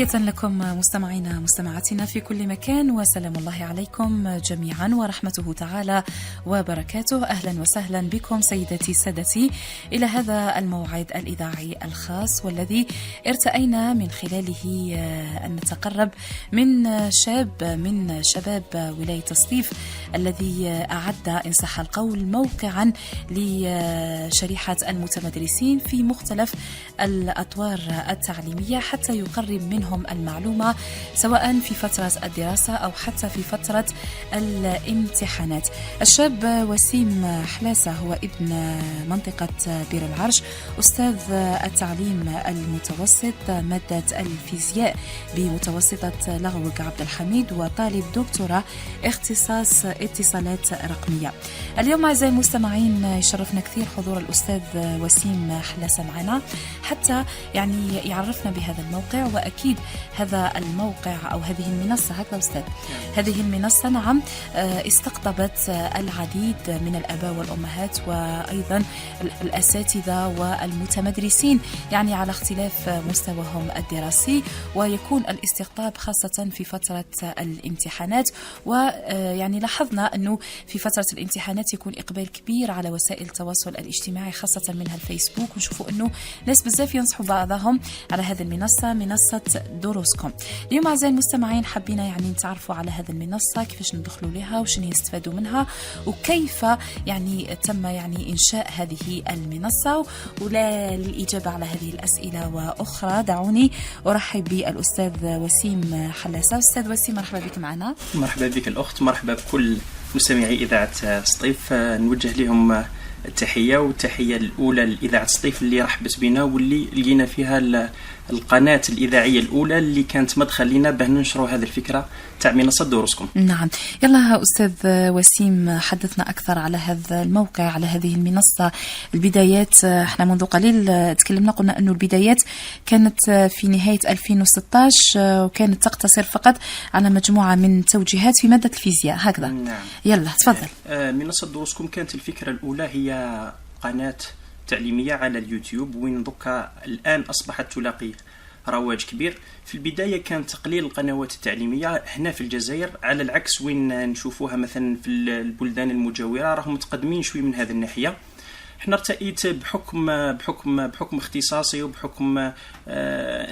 تحية لكم مستمعينا مستمعاتنا في كل مكان، وسلام الله عليكم جميعا ورحمته تعالى وبركاته. أهلا وسهلا بكم سيدتي سادتي إلى هذا الموعد الإذاعي الخاص، والذي ارتأينا من خلاله أن نتقرب من شاب من شباب ولاية سطيف الذي أعد إن صح القول موقعا لشريحة المتمدرسين في مختلف الأطوار التعليمية حتى يقرب منهم المعلومة سواء في فترة الدراسة أو حتى في فترة الامتحانات. الشاب وسيم حلاسة هو ابن منطقة بير العرش، أستاذ التعليم المتوسط مادة الفيزياء بمتوسطة لغوق عبد الحميد، وطالب دكتوراه اختصاص اتصالات رقمية. اليوم أعزائي المستمعين يشرفنا كثير حضور الأستاذ وسيم حلاسة معنا حتى يعني يعرفنا بهذا الموقع، وأكيد هذا الموقع أو هذه المنصة هكذا أستاذ هذه المنصة نعم استقطبت العديد من الآباء والأمهات وأيضا الأساتذة والمتمدرسين يعني على اختلاف مستواهم الدراسي، ويكون الاستقطاب خاصة في فترة الامتحانات. ويعني لاحظنا أنه في فترة الامتحانات يكون إقبال كبير على وسائل التواصل الاجتماعي خاصة منها الفيسبوك، ونشوفوا أنه ناس بزاف ينصحوا بعضهم على هذه المنصة، منصة دروسكم. اليوم أعزائي المستمعين حبينا يعني نتعرفوا على هذه المنصة، كيفاش ندخلوا لها وشنو يستفادوا منها وكيف يعني تم يعني إنشاء هذه المنصة. ولا للإجابة على هذه الأسئلة وأخرى دعوني أرحب بالأستاذ وسيم حلاسة. أستاذ وسيم مرحبا بك معنا. مرحبا بك الأخت، مرحبا بكل مستمعي إذاعة سطيف. نوجه لهم التحية، والتحية الأولى لإذاعة سطيف اللي رحبت بنا واللي لقينا فيها القناة الإذاعية الأولى اللي كانت مدخل لنا باه ننشروا هذه الفكرة تاع منصة دروسكم. نعم، يلا أستاذ وسيم حدثنا أكثر على هذا الموقع، على هذه المنصة. البدايات احنا منذ قليل تكلمنا قلنا أنه البدايات كانت في نهاية 2016 وكانت تقتصر فقط على مجموعة من توجيهات في مادة الفيزياء هكذا. نعم. يلا تفضل. منصة دروسكم كانت الفكرة الأولى هي قناة تعليمية على اليوتيوب، وين دوكا الآن أصبحت تلاقي رواج كبير. في البداية كان تقليل القنوات التعليمية هنا في الجزائر، على العكس وين نشوفوها مثلا في البلدان المجاورة راهم متقدمين شوي من هذه الناحية. احنا ارتأيت بحكم اختصاصي وبحكم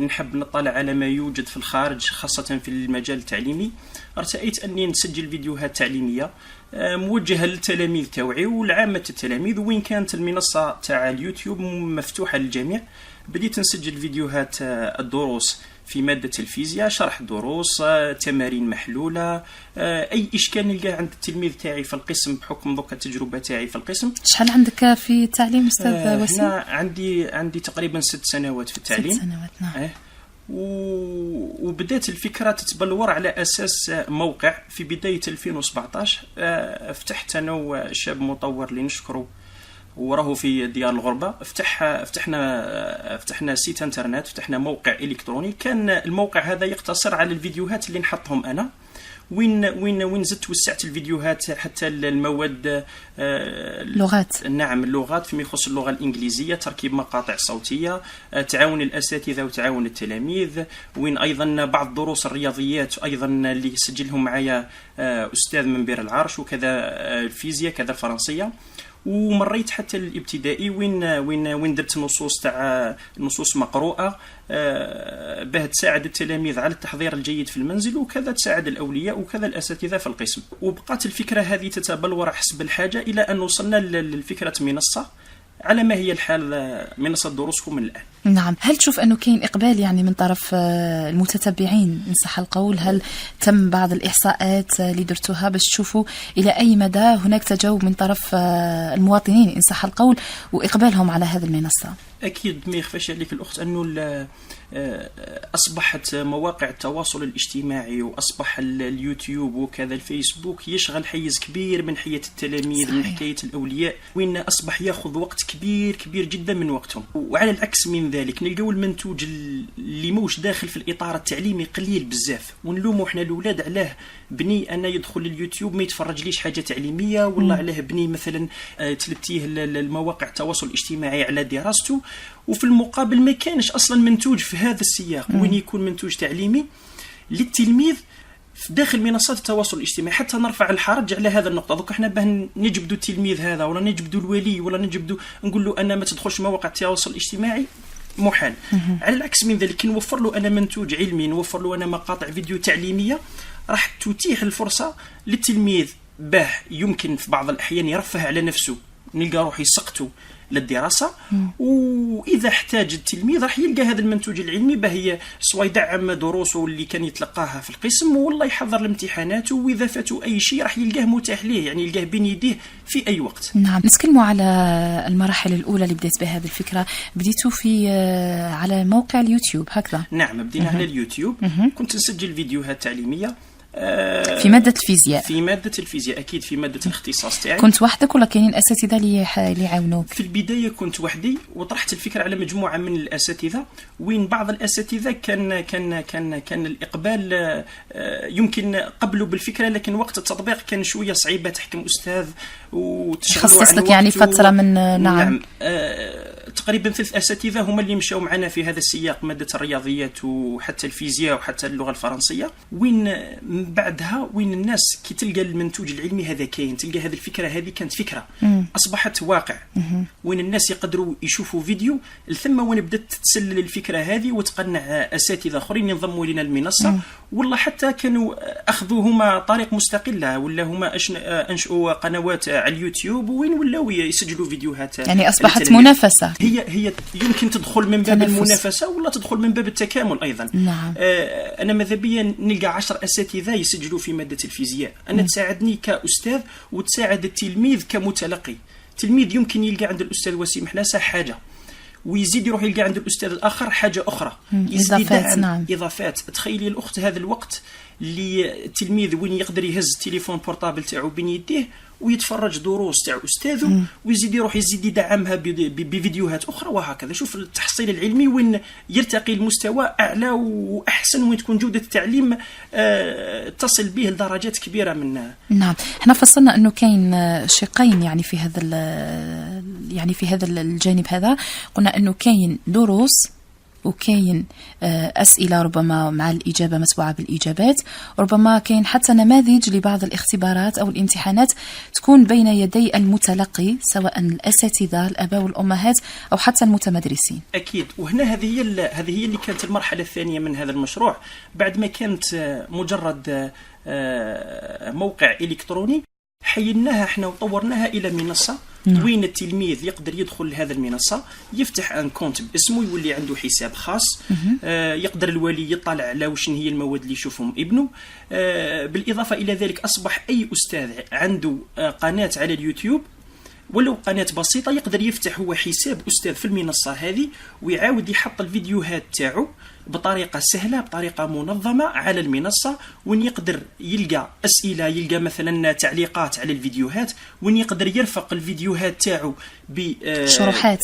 نحب نطلع على ما يوجد في الخارج خاصة في المجال التعليمي. ارتأيت أني نسجل فيديوهات تعليمية موجهة للتلاميذ توعي ولعامة التلاميذ، وين كانت المنصة تاع اليوتيوب مفتوحة للجميع. بديت نسجل فيديوهات الدروس في مادة الفيزياء، شرح دروس، تمارين محلولة، أي إشكال نلقاه عند التلميذ تاعي في القسم بحكم ذوك التجربة تاعي في القسم. شحال عندك في التعليم أستاذ وسيم؟ هنا عندي تقريبا 6 سنوات في التعليم. 6 سنوات نعم. وبدأت الفكرة تتبلور على أساس موقع في بداية 2017. فتحت أنا وشاب مطور اللي نشكره وراه في ديار الغربة، فتحنا سيت انترنت، فتحنا موقع إلكتروني. كان الموقع هذا يقتصر على الفيديوهات اللي نحطهم أنا، وين زدت وسعت الفيديوهات حتى المواد لغات. نعم، اللغات فيما يخص اللغة الإنجليزية، تركيب مقاطع صوتية، تعاون الأساتذة وتعاون التلاميذ، وين أيضا بعض دروس الرياضيات أيضا اللي سجلهم معايا أستاذ من بير العرش، وكذا الفيزياء كذا الفرنسية. ومريت حتى الابتدائي وين درت نصوص مقروءة باه تساعد التلاميذ على التحضير الجيد في المنزل، وكذا تساعد الأولياء وكذا الأساتذة في القسم. وبقات الفكرة هذه تتبلور حسب الحاجة إلى أن وصلنا للفكرة منصة على ما هي الحال، منصة دروسكم من الآن. نعم، هل تشوف أنه كاين إقبال يعني من طرف المتتبعين إن صح القول؟ هل تم بعض الإحصاءات اللي درتوها باش تشوفوا إلى أي مدى هناك تجاوب من طرف المواطنين إن صح القول وإقبالهم على هذه المنصة؟ أكيد ما يخفاش عليك الأخت أنه أصبحت مواقع التواصل الاجتماعي وأصبح اليوتيوب وكذا الفيسبوك يشغل حيز كبير من حياة التلاميذ، من حكاية الأولياء، وين أصبح يأخذ وقت كبير جدا من وقتهم. وعلى العكس من ذلك نلقاو المنتوج اللي موش داخل في الاطار التعليمي قليل بزاف، ونلوموا احنا الاولاد علاه بني انا يدخل اليوتيوب ما يتفرج ليش حاجه تعليميه، ولا علاه بني مثلا تلتيه المواقع التواصل الاجتماعي على دراسته، وفي المقابل ما كانش اصلا منتوج في هذا السياق وين يكون منتوج تعليمي للتلميذ في داخل منصات التواصل الاجتماعي. حتى نرفع الحرج على هذا النقطه. دوك احنا باه نجبدوا التلميذ هذا ولا نجبدوا الولي ولا نجبدوا نقول له انا ما تدخلش مواقع التواصل الاجتماعي، محال. على العكس من ذلك نوفر له انا منتوج علمي، نوفر له انا مقاطع فيديو تعليميه راح تتيح الفرصه للتلميذ باه يمكن في بعض الاحيان يرفه على نفسه، نلقى روح يسقطوا للدراسه، واذا احتاج التلميذ راح يلقى هذا المنتوج العلمي باه سواء يدعم دروسه اللي كان يتلقاها في القسم والله يحضر الامتحانات، واذا فاتوا اي شيء راح يلقاه متاح ليه، يعني يلقاه بين يديه في اي وقت. نعم، نتكلموا على المراحل الاولى اللي بديت بها هذه الفكره. بديتوا في على موقع اليوتيوب هكذا؟ نعم، بدينا على اليوتيوب. كنت نسجل فيديوهات تعليميه في مادة الفيزياء. في مادة الفيزياء أكيد، في مادة الاختصاص تاعي. كنت وحدك ولا كاينين أساتذة اللي يعاونوك؟ في البداية كنت وحدي، وطرحت الفكرة على مجموعة من الأساتذة، وين بعض الأساتذة كان الإقبال يمكن قبلوا بالفكرة، لكن وقت التطبيق كان شوية صعيبة تحكم أستاذ وتخصص لك يعني فترة من نعم. تقريبا 3 أساتذة هم اللي مشاو معنا في هذا السياق، مادة الرياضيات وحتى الفيزياء وحتى اللغة الفرنسية. وين بعدها وين الناس كي تلقى المنتوج العلمي هذا كاين، تلقى هذه الفكرة هذه كانت فكرة أصبحت واقع، وين الناس يقدروا يشوفوا فيديو، ثم وين بدأت تتسلل الفكرة هذه وتقنع أساتذة آخرين ينضموا لنا المنصة، والله حتى كانوا أخذوا هما طريق مستقلة، ولا هما أنشأوا قنوات على اليوتيوب، وين ولاو يسجلوا فيديوهات. يعني أصبحت منافسة. هي يمكن تدخل من باب المنافسة ولا تدخل من باب التكامل أيضا. نعم. أنا ماذا بيا نلقى 10 أساتذة يسجلوا في مادة الفيزياء، أنا تساعدني كأستاذ وتساعد التلميذ كمتلقي. تلميذ يمكن يلقى عند الأستاذ وسيم حلاسة حاجة، ويزيد يروح يلقى عند الأستاذ الآخر حاجة أخرى، إضافات. نعم. إضافات. تخيلي الأخت هذا الوقت اللي التلميذ وين يقدر يهز التليفون بورتابل تاعو بين يديه ويتفرج دروس تاع أستاذه، ويزيد يروح يدعمها بفيديوهات أخرى، وهكذا. شوف التحصيل العلمي وين يرتقي المستوى أعلى وأحسن، وين تكون جودة التعليم تصل به لدرجات كبيرة من. نعم، احنا فصلنا أنه كاين شقين يعني في هذا الجانب هذا. قلنا أنه كاين دروس وكاين أسئلة ربما مع الإجابة متبوعة بالإجابات، ربما كاين حتى نماذج لبعض الاختبارات أو الامتحانات تكون بين يدي المتلقي، سواء الأساتذة الآباء والأمهات أو حتى المتمدرسين. أكيد. وهنا هذه هي اللي كانت المرحلة الثانية من هذا المشروع، بعد ما كانت مجرد موقع إلكتروني، حيناها احنا وطورناها الى منصه وين التلميذ يقدر يدخل لهذا المنصه، يفتح ان كونت باسمه، يولي عنده حساب خاص، يقدر الولي يطلع على وشن هي المواد اللي يشوفهم ابنه. بالاضافه الى ذلك اصبح اي استاذ عنده قناه على اليوتيوب ولو قناة بسيطة يقدر يفتح هو حساب أستاذ في المنصة هذه، ويعاود يحط الفيديوهات تاعو بطريقة سهلة بطريقة منظمة على المنصة، وين يقدر يلقى أسئلة، يلقى مثلا تعليقات على الفيديوهات، وين يقدر يرفق الفيديوهات تاعو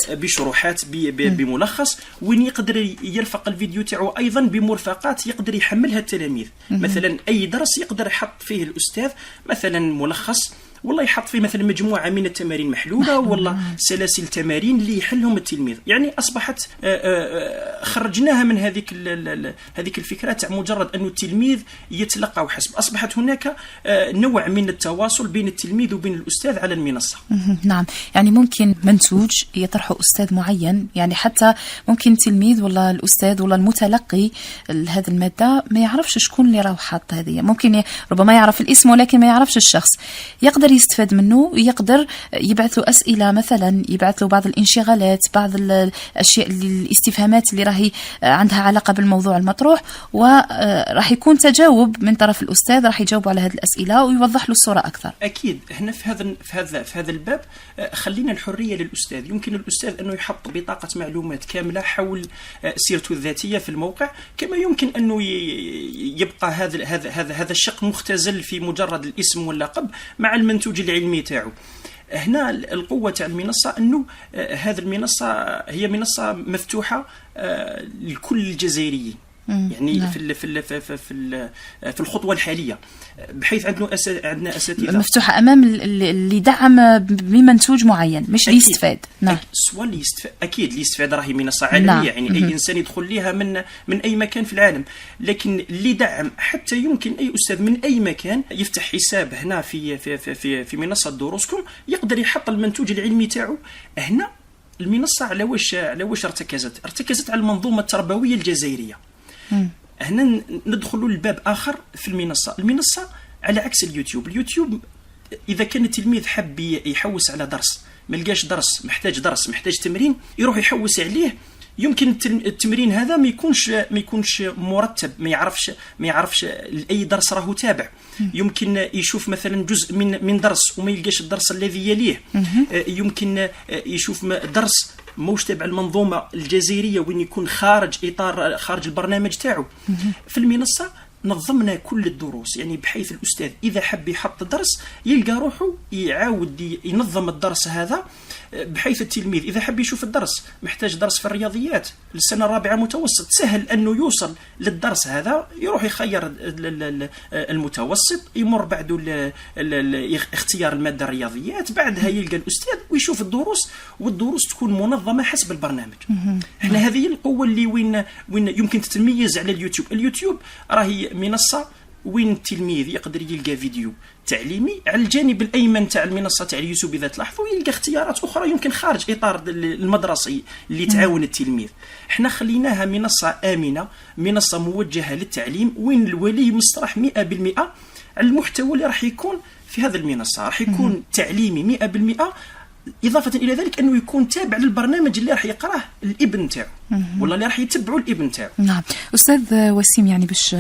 بشروحات بملخص، وين يقدر يرفق الفيديو تاعو أيضا بمرفقات يقدر يحملها التلاميذ. مثلا أي درس يقدر يحط فيه الأستاذ مثلا ملخص، والله يحط فيه مثلا مجموعة من التمارين محلولة، والله سلاسل تمارين اللي يحلهم التلميذ. يعني أصبحت خرجناها من هذيك الفكرة تاع مجرد أنه التلميذ يتلقى وحسب، أصبحت هناك نوع من التواصل بين التلميذ وبين الأستاذ على المنصة. نعم، يعني ممكن منتوج يطرحه أستاذ معين، يعني حتى ممكن تلميذ ولا الأستاذ ولا المتلقي هذه المادة ما يعرفش شكون اللي راه حاط هذه، ممكن ربما يعرف الاسم ولكن ما يعرفش الشخص، يقدر يستفاد منه، يقدر يبعث له أسئلة، مثلا يبعث له بعض الانشغالات، بعض الأشياء الاستفهامات اللي راهي عندها علاقة بالموضوع المطروح، وراح يكون تجاوب من طرف الأستاذ راح يجاوب على هذه الأسئلة ويوضح له الصورة أكثر. أكيد. هنا في هذا الباب خلينا الحرية للأستاذ، يمكن الأستاذ أنه يحط بطاقة معلومات كاملة حول سيرته الذاتية في الموقع، كما يمكن أنه يبقى هذا الشق مختزل في مجرد الاسم واللقب مع المنتوج العلمي تاعو. هنا القوه تاع المنصه انه هذه المنصه هي منصه مفتوحه لكل الجزائريين. يعني نعم. في الخطوه الحاليه، بحيث عندنا اساتذه مفتوحه امام اللي يدعم بمنتوج معين، مش اللي يستفاد. نعم. سواء اللي يستفاد، اكيد اللي يستفاد راهي منصه عالميه. نعم. يعني اي انسان يدخل ليها من اي مكان في العالم. لكن اللي يدعم حتى يمكن اي استاذ من اي مكان يفتح حساب هنا في منصه دروسكم، يقدر يحط المنتوج العلمي تاعو هنا. المنصه على واش ارتكزت على المنظومه التربويه الجزائريه. هنا ندخلوا لباب اخر في المنصه على عكس اليوتيوب اذا كان التلميذ حب يحوس على درس، ما لقاش درس، محتاج تمرين، يروح يحوس عليه. يمكن التمرين هذا ما يكونش مرتب، ما يعرفش اي درس راهو تابع. يمكن يشوف مثلا جزء من درس وما يلقاش الدرس الذي يليه. يمكن يشوف درس موش تابع المنظومه الجزائريه وين يكون خارج البرنامج تاعو. في المنصه نظمنا كل الدروس، يعني بحيث الأستاذ إذا حب يحط درس يلقى روحه يعاود ينظم الدرس هذا، بحيث التلميذ إذا حب يشوف الدرس محتاج درس في الرياضيات للسنة الرابعة متوسط، سهل أنه يوصل للدرس هذا، يروح يخير المتوسط، يمر بعده اختيار المادة الرياضيات، بعدها يلقى الأستاذ ويشوف الدروس، والدروس تكون منظمة حسب البرنامج. احنا هذه القوة اللي وين يمكن تتميز على اليوتيوب راهي منصة وين التلميذ يقدر يلقى فيديو تعليمي، على الجانب الأيمن تاع المنصة تاع اليوتيوب إذا تلاحظوا يلقى اختيارات أخرى يمكن خارج إطار المدرسي اللي تعاون التلميذ. احنا خليناها منصة آمنة، منصة موجهة للتعليم، وين الولي مسترح 100% على المحتوى اللي راح يكون في هذه المنصة، راح يكون تعليمي 100%، إضافة إلى ذلك أنه يكون تابع للبرنامج اللي راح يقراه الابن تاعه ولا اللي راح يتبعه الابن تاعه. نعم أستاذ وسيم، يعني باش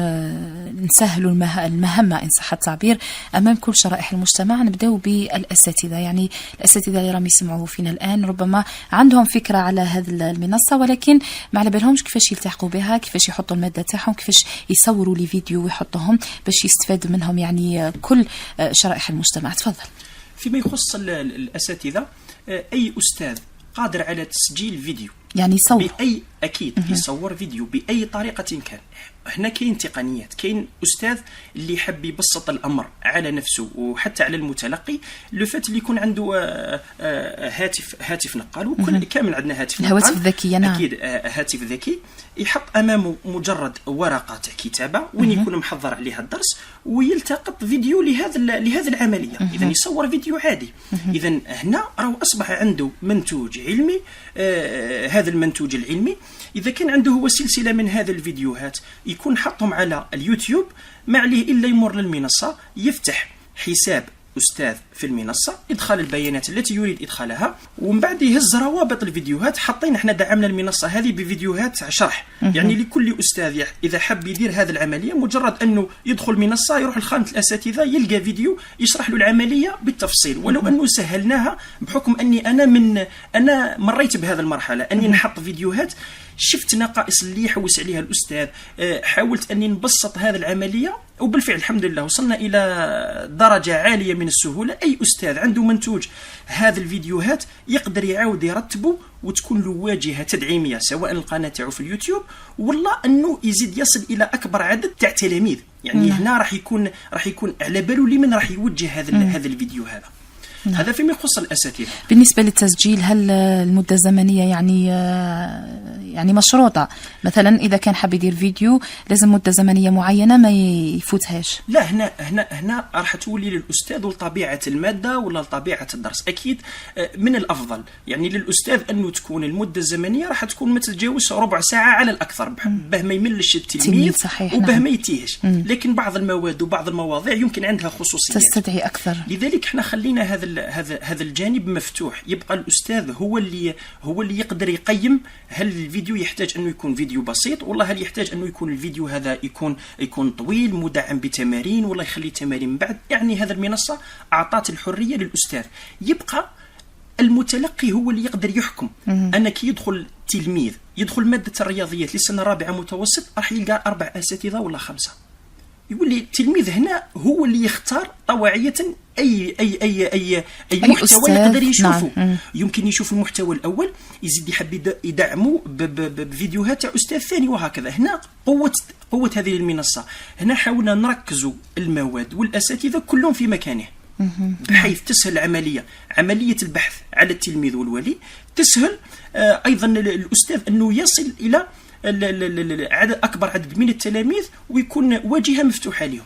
نسهلوا المهمة إن صح التعبير أمام كل شرائح المجتمع، نبدأ بالأساتذة. يعني الأساتذة اللي راهم يسمعوا فينا الآن ربما عندهم فكرة على هذه المنصة، ولكن ما على بالهمش كيفاش يلتحقوا بها، كيفاش يحطوا المادة تاعهم، كيفاش يصوروا لي فيديو ويحطوهم باش يستفاد منهم يعني كل شرائح المجتمع. تفضل. فيما يخص الأساتذة، أي أستاذ قادر على تسجيل فيديو، يعني يصور أكيد يصور فيديو بأي طريقة كان. هنا كاين تقنيات، كاين أستاذ اللي يحب يبسط الأمر على نفسه وحتى على المتلقي، لو فات اللي يكون عنده هاتف نقال، وكل كامل عندنا هاتف نقال، الهواتف الذكية. نعم. أكيد هاتف ذكي، يحط أمامه مجرد ورقة تاع كتابة وين يكون محضر عليها الدرس، ويلتقط فيديو لهذه العملية. إذا يصور فيديو عادي. إذا هنا راهو أصبح عنده منتوج علمي. هذا المنتوج العلمي إذا كان عنده هو سلسلة من هذه الفيديوهات يكون حطهم على اليوتيوب، ما عليه إلا يمر للمنصة، يفتح حساب أستاذ في المنصة، إدخال البيانات التي يريد إدخالها، ومن بعد يهز روابط الفيديوهات. حطينا احنا دعمنا المنصة هذه بفيديوهات شرح، يعني لكل أستاذ إذا حب يدير هذه العملية مجرد أنه يدخل منصة، يروح لخانة الأساتذة، يلقى فيديو يشرح له العملية بالتفصيل. ولو أنه سهلناها بحكم أني أنا مريت بهذه المرحلة، أني نحط فيديوهات، شفت نقائص اللي يحوس عليها الأستاذ، حاولت أني نبسط هذه العملية، وبالفعل الحمد لله وصلنا إلى درجة عالية من السهولة. أي أستاذ عنده منتوج هذه الفيديوهات يقدر يعاود يرتبه، وتكون له واجهة تدعيمية سواء القناة تاعو في اليوتيوب ولا أنه يزيد يصل إلى أكبر عدد تاع تلاميذ. يعني هنا راح يكون على باله لمن راح يوجه هذا الفيديو هذا. هذا فيما يخص الأساتذة. بالنسبة للتسجيل، هل المدة الزمنية يعني مشروطة؟ مثلا إذا كان حاب يدير فيديو لازم مدة زمنية معينة ما يفوتهاش؟ لا، هنا راح تولي للأستاذ ولطبيعة المادة ولا لطبيعة الدرس. أكيد من الأفضل يعني للأستاذ أنه تكون المدة الزمنية راح تكون ما تتجاوز ربع ساعة على الأكثر، به ما يملش التلميذ وبه ما يتيهش. لكن بعض المواد وبعض المواضيع يمكن عندها خصوصيات تستدعي أكثر، لذلك احنا خلينا هذا الجانب مفتوح. يبقى الأستاذ هو اللي يقدر يقيم هل الفيديو يحتاج أنه يكون فيديو بسيط، ولا هل يحتاج أنه يكون الفيديو هذا يكون طويل مدعم بتمارين، ولا يخلي تمارين من بعد. يعني هذا المنصة أعطت الحرية للأستاذ. يبقى المتلقي هو اللي يقدر يحكم. أنا كي يدخل تلميذ يدخل مادة الرياضيات للسنة الرابعة متوسط، راح يلقى 4 أساتذة ولا 5. يقول لي التلميذ هنا هو اللي يختار طواعية اي محتوى يقدر يشوفه. نعم. يمكن يشوف المحتوى الاول يزيد يحب يدعمه بفيديوهات تاع استاذ ثاني وهكذا. هنا قوه هذه المنصه. هنا حاولنا نركزوا المواد والاساتذه كلهم في مكانه بحيث تسهل عمليه البحث على التلميذ والولي، تسهل ايضا الاستاذ انه يصل الى اكبر عدد من التلاميذ ويكون واجهه مفتوحه لهم.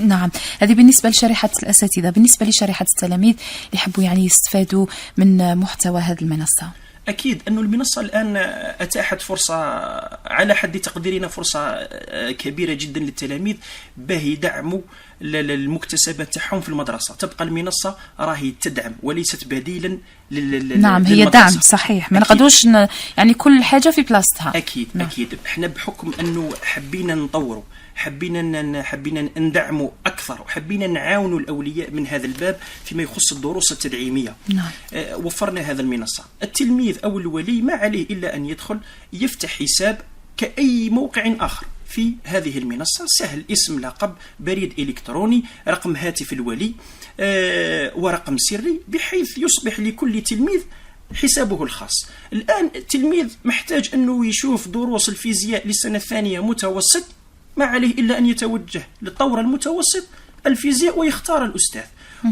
نعم، هذه بالنسبة لشريحة الأساتذة. بالنسبة لشريحة التلاميذ اللي يحبوا يعني يستفادوا من محتوى هذه المنصة، أكيد أن المنصة الآن أتاحت فرصة على حد تقديرنا فرصة كبيرة جدا للتلاميذ باه يدعموا المكتسبات تاعهم في المدرسة. تبقى المنصة راهي تدعم وليست بديلا نعم هي دعم صحيح، ما نقدروش يعني كل حاجة في بلاصتها. أكيد نعم. أكيد احنا بحكم أنه حبينا نطوروا، حبينا ندعموا أكثر، وحبينا نعاونوا الأولياء من هذا الباب فيما يخص الدروس التدعيمية. نعم. وفرنا هذا المنصة. التلميذ أو الولي ما عليه إلا أن يدخل يفتح حساب كأي موقع آخر في هذه المنصة، سهل، اسم، لقب، بريد إلكتروني، رقم هاتف الولي، ورقم سري، بحيث يصبح لكل تلميذ حسابه الخاص. الآن التلميذ محتاج أنه يشوف دروس الفيزياء للسنة الثانية متوسط، ما عليه إلا أن يتوجه للطور المتوسط الفيزياء ويختار الأستاذ.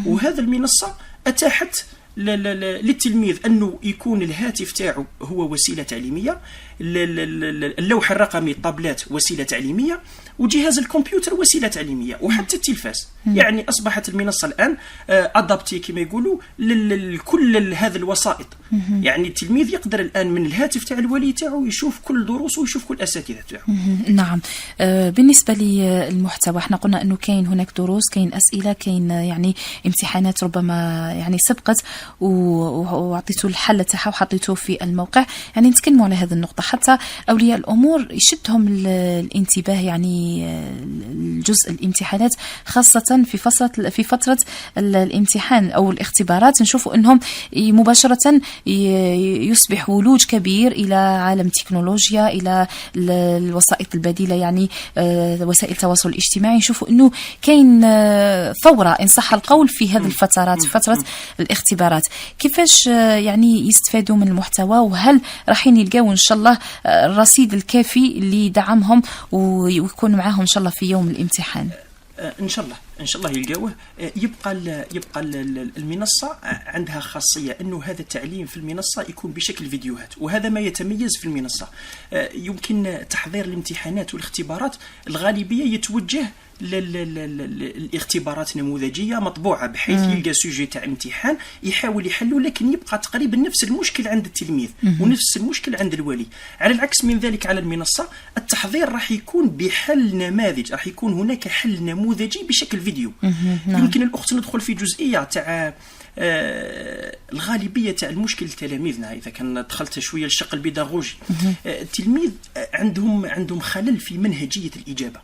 وهذا المنصة أتاحت للتلميذ أنه يكون الهاتف تاعه هو وسيلة تعليمية، اللوح الرقمي الطابلات وسيلة تعليمية، وجهاز الكمبيوتر وسيلة تعليمية، وحتى التلفاز. يعني أصبحت المنصة الآن أدابتي كما يقولوا لكل هذه الوسائط. يعني التلميذ يقدر الآن من الهاتف تاع الولي تاعه يشوف كل دروسه ويشوف كل أساتذة تاعه. نعم. بالنسبة للمحتوى احنا قلنا أنه كاين هناك دروس، كاين أسئلة، كاين يعني امتحانات ربما يعني سبقت وعطيتوا الحل تاعها وحطيتوه في الموقع. يعني نتكلموا على هذه النقطة حتى أولياء الأمور يشدهم الانتباه، يعني الجزء الامتحانات خاصة في فترة الامتحان أو الاختبارات، نشوفوا أنهم مباشرة يصبح ولوج كبير إلى عالم التكنولوجيا، إلى الوسائط البديلة، يعني وسائل التواصل الاجتماعي. نشوفوا أنه كاين ثورة إن صح القول في هذه الفترات، في فترة الاختبارات. كيفاش يعني يستفادوا من المحتوى، وهل راحين يلقاو إن شاء الله الرصيد الكافي اللي يدعمهم ويكون معاهم إن شاء الله في يوم الامتحان؟ ان شاء الله يلقاوه. يبقى المنصه عندها خاصيه انه هذا التعليم في المنصه يكون بشكل فيديوهات، وهذا ما يتميز في المنصه. يمكن تحضير الامتحانات والاختبارات الغالبيه يتوجه الاختبارات نموذجيه مطبوعه، بحيث يلقى سوجي تاع امتحان يحاول يحله، لكن يبقى تقريبا نفس المشكل عند التلميذ ونفس المشكل عند الولي. على العكس من ذلك، على المنصه التحضير راح يكون بحل نماذج، راح يكون هناك حل نموذجي بشكل فيديو. يمكن الاخت ندخل في جزئيه تاع الغالبيه تاع المشكل تلاميذنا. اذا كان دخلت شويه الشق البيداغوجي، التلميذ عندهم خلل في منهجيه الاجابه.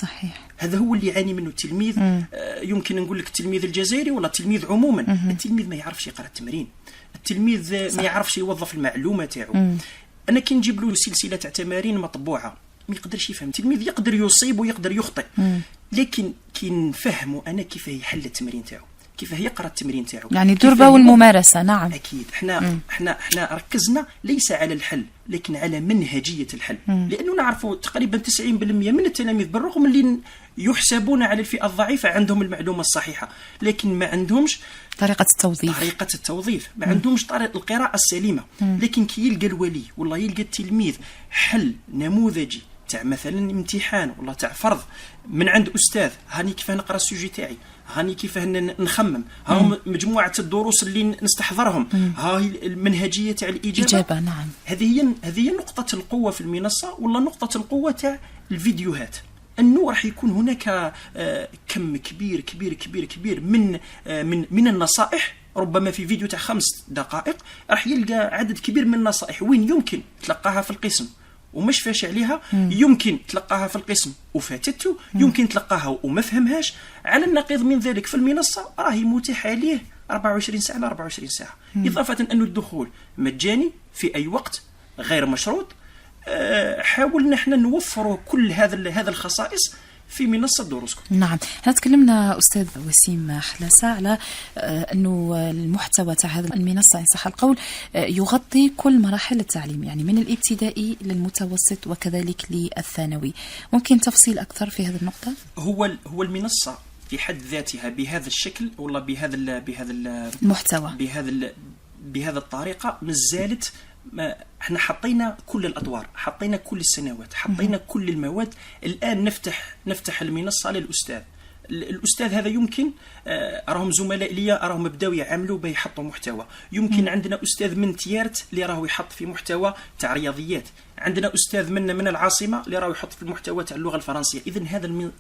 صحيح، هذا هو اللي يعاني منه التلميذ. يمكن نقول لك التلميذ الجزائري ولا التلميذ عموما. التلميذ ما يعرفش يقرا التمرين، التلميذ ما يعرفش يوظف المعلومه تاعو. انا كي نجيب له سلسله تاع تمارين مطبوعه ما يقدرش يفهم. التلميذ يقدر يصيب ويقدر يخطئ، لكن كي نفهمه انا كيف يحل التمرين تاعو، كيف يقرا التمرين تاعو، يعني الدربه والممارسه. نعم اكيد. احنا ركزنا ليس على الحل لكن على منهجيه الحل، لانه نعرفوا تقريبا 90% من التلاميذ بالرغم اللي يحسبون على الفئه الضعيفه عندهم المعلومه الصحيحه، لكن ما عندهمش طريقه التوظيف، ما عندهمش طريقه القراءه السليمه. لكن كي يلقى الولي والله يلقى التلميذ حل نموذجي تاع مثلا امتحان ولا تاع فرض من عند استاذ، هاني كيف نقرا السوجي تاعي، هاني كيف نخمم، ها مجموعه الدروس اللي نستحضرهم، ها المنهجيه تاع الاجابه. نعم، هذه هي نقطه القوه في المنصه، ولا نقطه القوه تاع الفيديوهات، انه راح يكون هناك كم كبير كبير كبير كبير من النصائح. ربما في فيديو تاع 5 دقائق راح يلقى عدد كبير من النصائح وين يمكن تلقاها في القسم ومش فاش عليها، يمكن تلقاها في القسم وفاتته، يمكن تلقاها وما فهمهاش. على النقيض من ذلك في المنصة راهي متاح عليه 24 ساعة على 24 ساعة، إضافة أن الدخول مجاني في أي وقت غير مشروط. حاولنا نحن نوفر كل هذا الخصائص في منصه دروسكم. نعم، احنا تكلمنا استاذ وسيم حلاسه على انه المحتوى تاع هذه المنصه ان صح القول يغطي كل مراحل التعليم، يعني من الابتدائي للمتوسط وكذلك للثانوي. ممكن تفصيل اكثر في هذه النقطه؟ هو المنصه في حد ذاتها بهذا الشكل ولا بهذا المحتوى بهذا الطريقه مازالت. احنا حطينا كل الادوار، حطينا كل السنوات، حطينا كل المواد. الان نفتح المنصه للاستاذ هذا يمكن راهم زملاء ليا راهم بداو يعملوا بيحطوا محتوى. يمكن عندنا استاذ من تيارت اللي راهو يحط في محتوى تاع رياضيات، عندنا استاذ من العاصمه اللي راهو يحط في المحتوى تاع اللغه الفرنسيه. اذا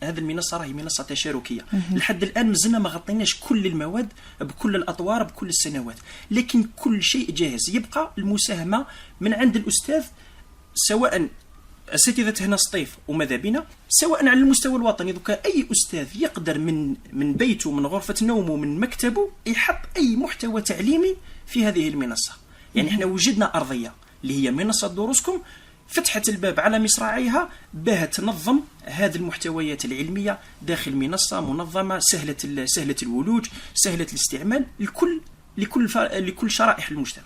هذا المنصه راهي منصه تشاركيه. لحد الان مازلنا ما غطيناش كل المواد بكل الادوار بكل السنوات، لكن كل شيء جاهز. يبقى المساهمه من عند الاستاذ، سواء اساتذه هنا سطيف وماذا بنا، سواء على المستوى الوطني. دوكا اي استاذ يقدر من بيته، من غرفه نومه، من مكتبه، يحط اي محتوى تعليمي في هذه المنصه. يعني احنا وجدنا ارضيه اللي هي منصه دروسكم، فتحت الباب على مصراعيها باه تنظم هذه المحتويات العلميه داخل منصه منظمه سهله الولوج، سهله الاستعمال لكل شرائح المجتمع.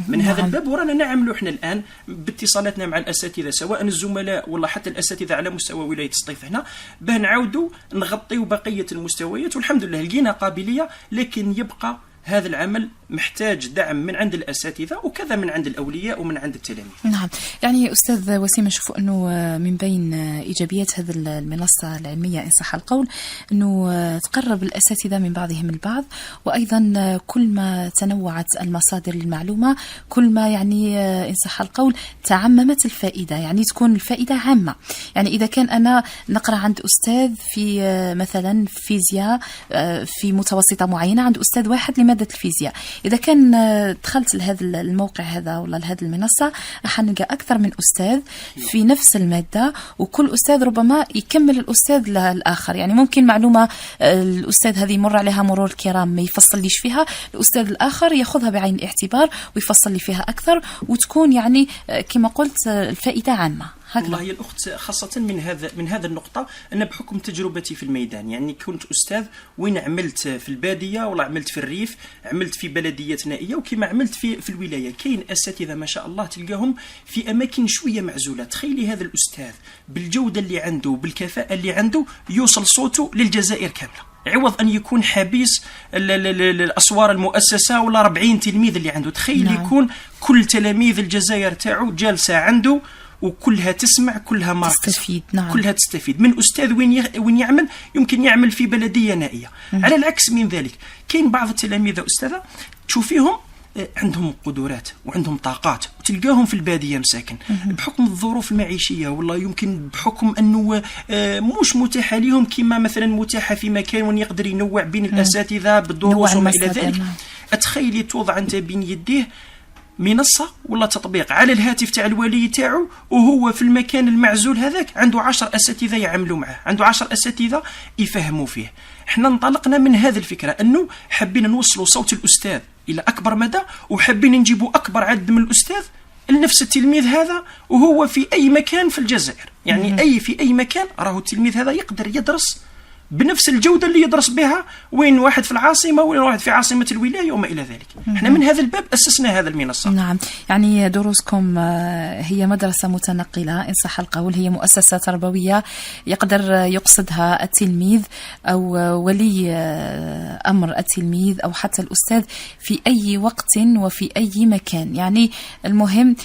من هذا الباب ورانا نعملوا احنا الان باتصالاتنا مع الاساتذه، سواء الزملاء ولا حتى الاساتذه على مستوى ولايه سطيف هنا، باه نعاودوا نغطيوا بقيه المستويات. والحمد لله لقينا قابليه، لكن يبقى هذا العمل محتاج دعم من عند الأساتذة وكذا من عند الأولياء ومن عند التلاميذ. نعم، يعني أستاذ وسيم نشوف أنه من بين إيجابيات هذه المنصة العلمية إن صح القول أنه تقرب الأساتذة من بعضهم البعض، وأيضا كل ما تنوعت المصادر للمعلومة كل ما يعني إن صح القول تعممت الفائدة، يعني تكون الفائدة عامة. يعني إذا كان أنا نقرأ عند أستاذ في مثلا فيزياء في متوسطة معينة، عند أستاذ واحد لمادة الفيزياء، إذا كان دخلت لهذا الموقع هذا ولا لهذه المنصة راح نلقى أكثر من أستاذ في نفس المادة، وكل أستاذ ربما يكمل الأستاذ الآخر. يعني ممكن معلومة الأستاذ هذه يمر عليها مرور الكرام ما يفصل ليش فيها، الأستاذ الآخر يأخذها بعين الاعتبار ويفصل لي فيها أكثر، وتكون يعني كما قلت الفائدة عامة. والله يا الأخت خاصة من هذا النقطة، أنا بحكم تجربتي في الميدان، يعني كنت أستاذ وين عملت في البادية ولا عملت في الريف، عملت في بلديات نائية، وكما عملت في الولاية. كاين أساتذة ما شاء الله تلقاهم في أماكن شوية معزولة. تخيلي هذا الأستاذ بالجودة اللي عنده بالكفاءة اللي عنده يوصل صوته للجزائر كاملة، عوض أن يكون حبيس الأسوار المؤسسة ولا 40 تلميذ اللي عنده. تخيل يكون كل تلاميذ الجزائر تاعو جالسة عنده وكلها تسمع، كلها ما تستفيد. كلها تستفيد من أستاذ وين يعمل، يمكن يعمل في بلدية نائية. على العكس من ذلك كاين بعض التلاميذ أستاذة تشوفيهم عندهم قدرات وعندهم طاقات، وتلقاهم في البادية مساكن بحكم الظروف المعيشية، والله يمكن بحكم أنه مش متاحة لهم كما مثلا متاحة في مكان وين يقدر ينوع بين الأساتذة بالدروس وما إلى ذلك. أتخيلي توضع أنت بين يديه منصة ولا تطبيق على الهاتف تاع الولي تاعو، وهو في المكان المعزول هذاك عنده 10 أساتذة يعملوا معه، عنده 10 أساتذة يفهموا فيه. احنا انطلقنا من هذه الفكرة أنه حابين نوصلوا صوت الأستاذ إلى أكبر مدى، وحابين نجيبوا أكبر عدد من الأستاذ لنفس التلميذ هذا وهو في أي مكان في الجزائر. يعني في أي مكان راهو التلميذ هذا يقدر يدرس بنفس الجودة اللي يدرس بها وين واحد في العاصمة وين واحد في عاصمة الولاية وما إلى ذلك. احنا من هذا الباب أسسنا هذا المنصة. نعم، يعني دروسكم هي مدرسة متنقلة إن صح القول، هي مؤسسة تربوية يقدر يقصدها التلميذ أو ولي أمر التلميذ أو حتى الأستاذ في أي وقت وفي أي مكان. يعني المهم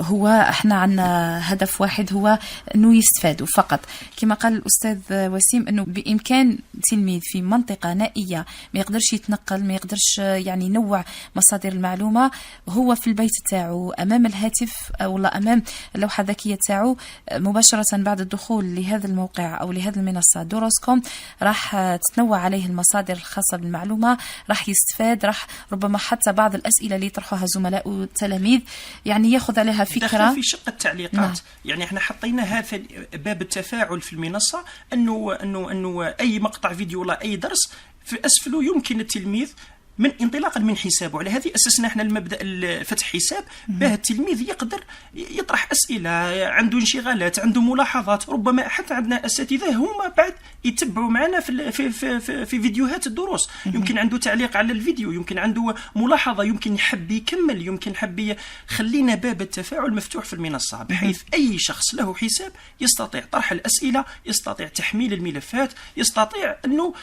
هو احنا عندنا هدف واحد، هو أنه يستفادوا فقط. كما قال الأستاذ وسيم أنه بإمكان تلميذ في منطقة نائية ما يقدرش يتنقل، ما يقدرش يعني ينوع مصادر المعلومة، هو في البيت تاعو أمام الهاتف أو أمام اللوحة الذكية تاعو مباشرة بعد الدخول لهذا الموقع أو لهذه المنصة دروسكم راح تتنوع عليه المصادر الخاصة بالمعلومة، راح يستفاد، راح ربما حتى بعض الأسئلة اللي يطرحها الزملاء والتلاميذ يعني ياخذ عليها فكرة. دخل في شق التعليقات. يعني احنا حطينا هذا باب التفاعل في المنصة، أنه أي مقطع فيديو ولا أي درس في أسفله يمكن التلميذ من انطلاقا من حسابه. على هذه اسسنا احنا المبدا فتح حساب باه التلميذ يقدر يطرح اسئله، عنده انشغالات، عنده ملاحظات. ربما حتى عندنا اساتذه هما بعد يتبعوا معنا في فيديوهات الدروس، يمكن عنده تعليق على الفيديو، يمكن عنده ملاحظه، يمكن يحب يكمل، يمكن حب خلينا باب التفاعل مفتوح في المنصه بحيث اي شخص له حساب يستطيع طرح الاسئله، يستطيع تحميل الملفات، يستطيع انه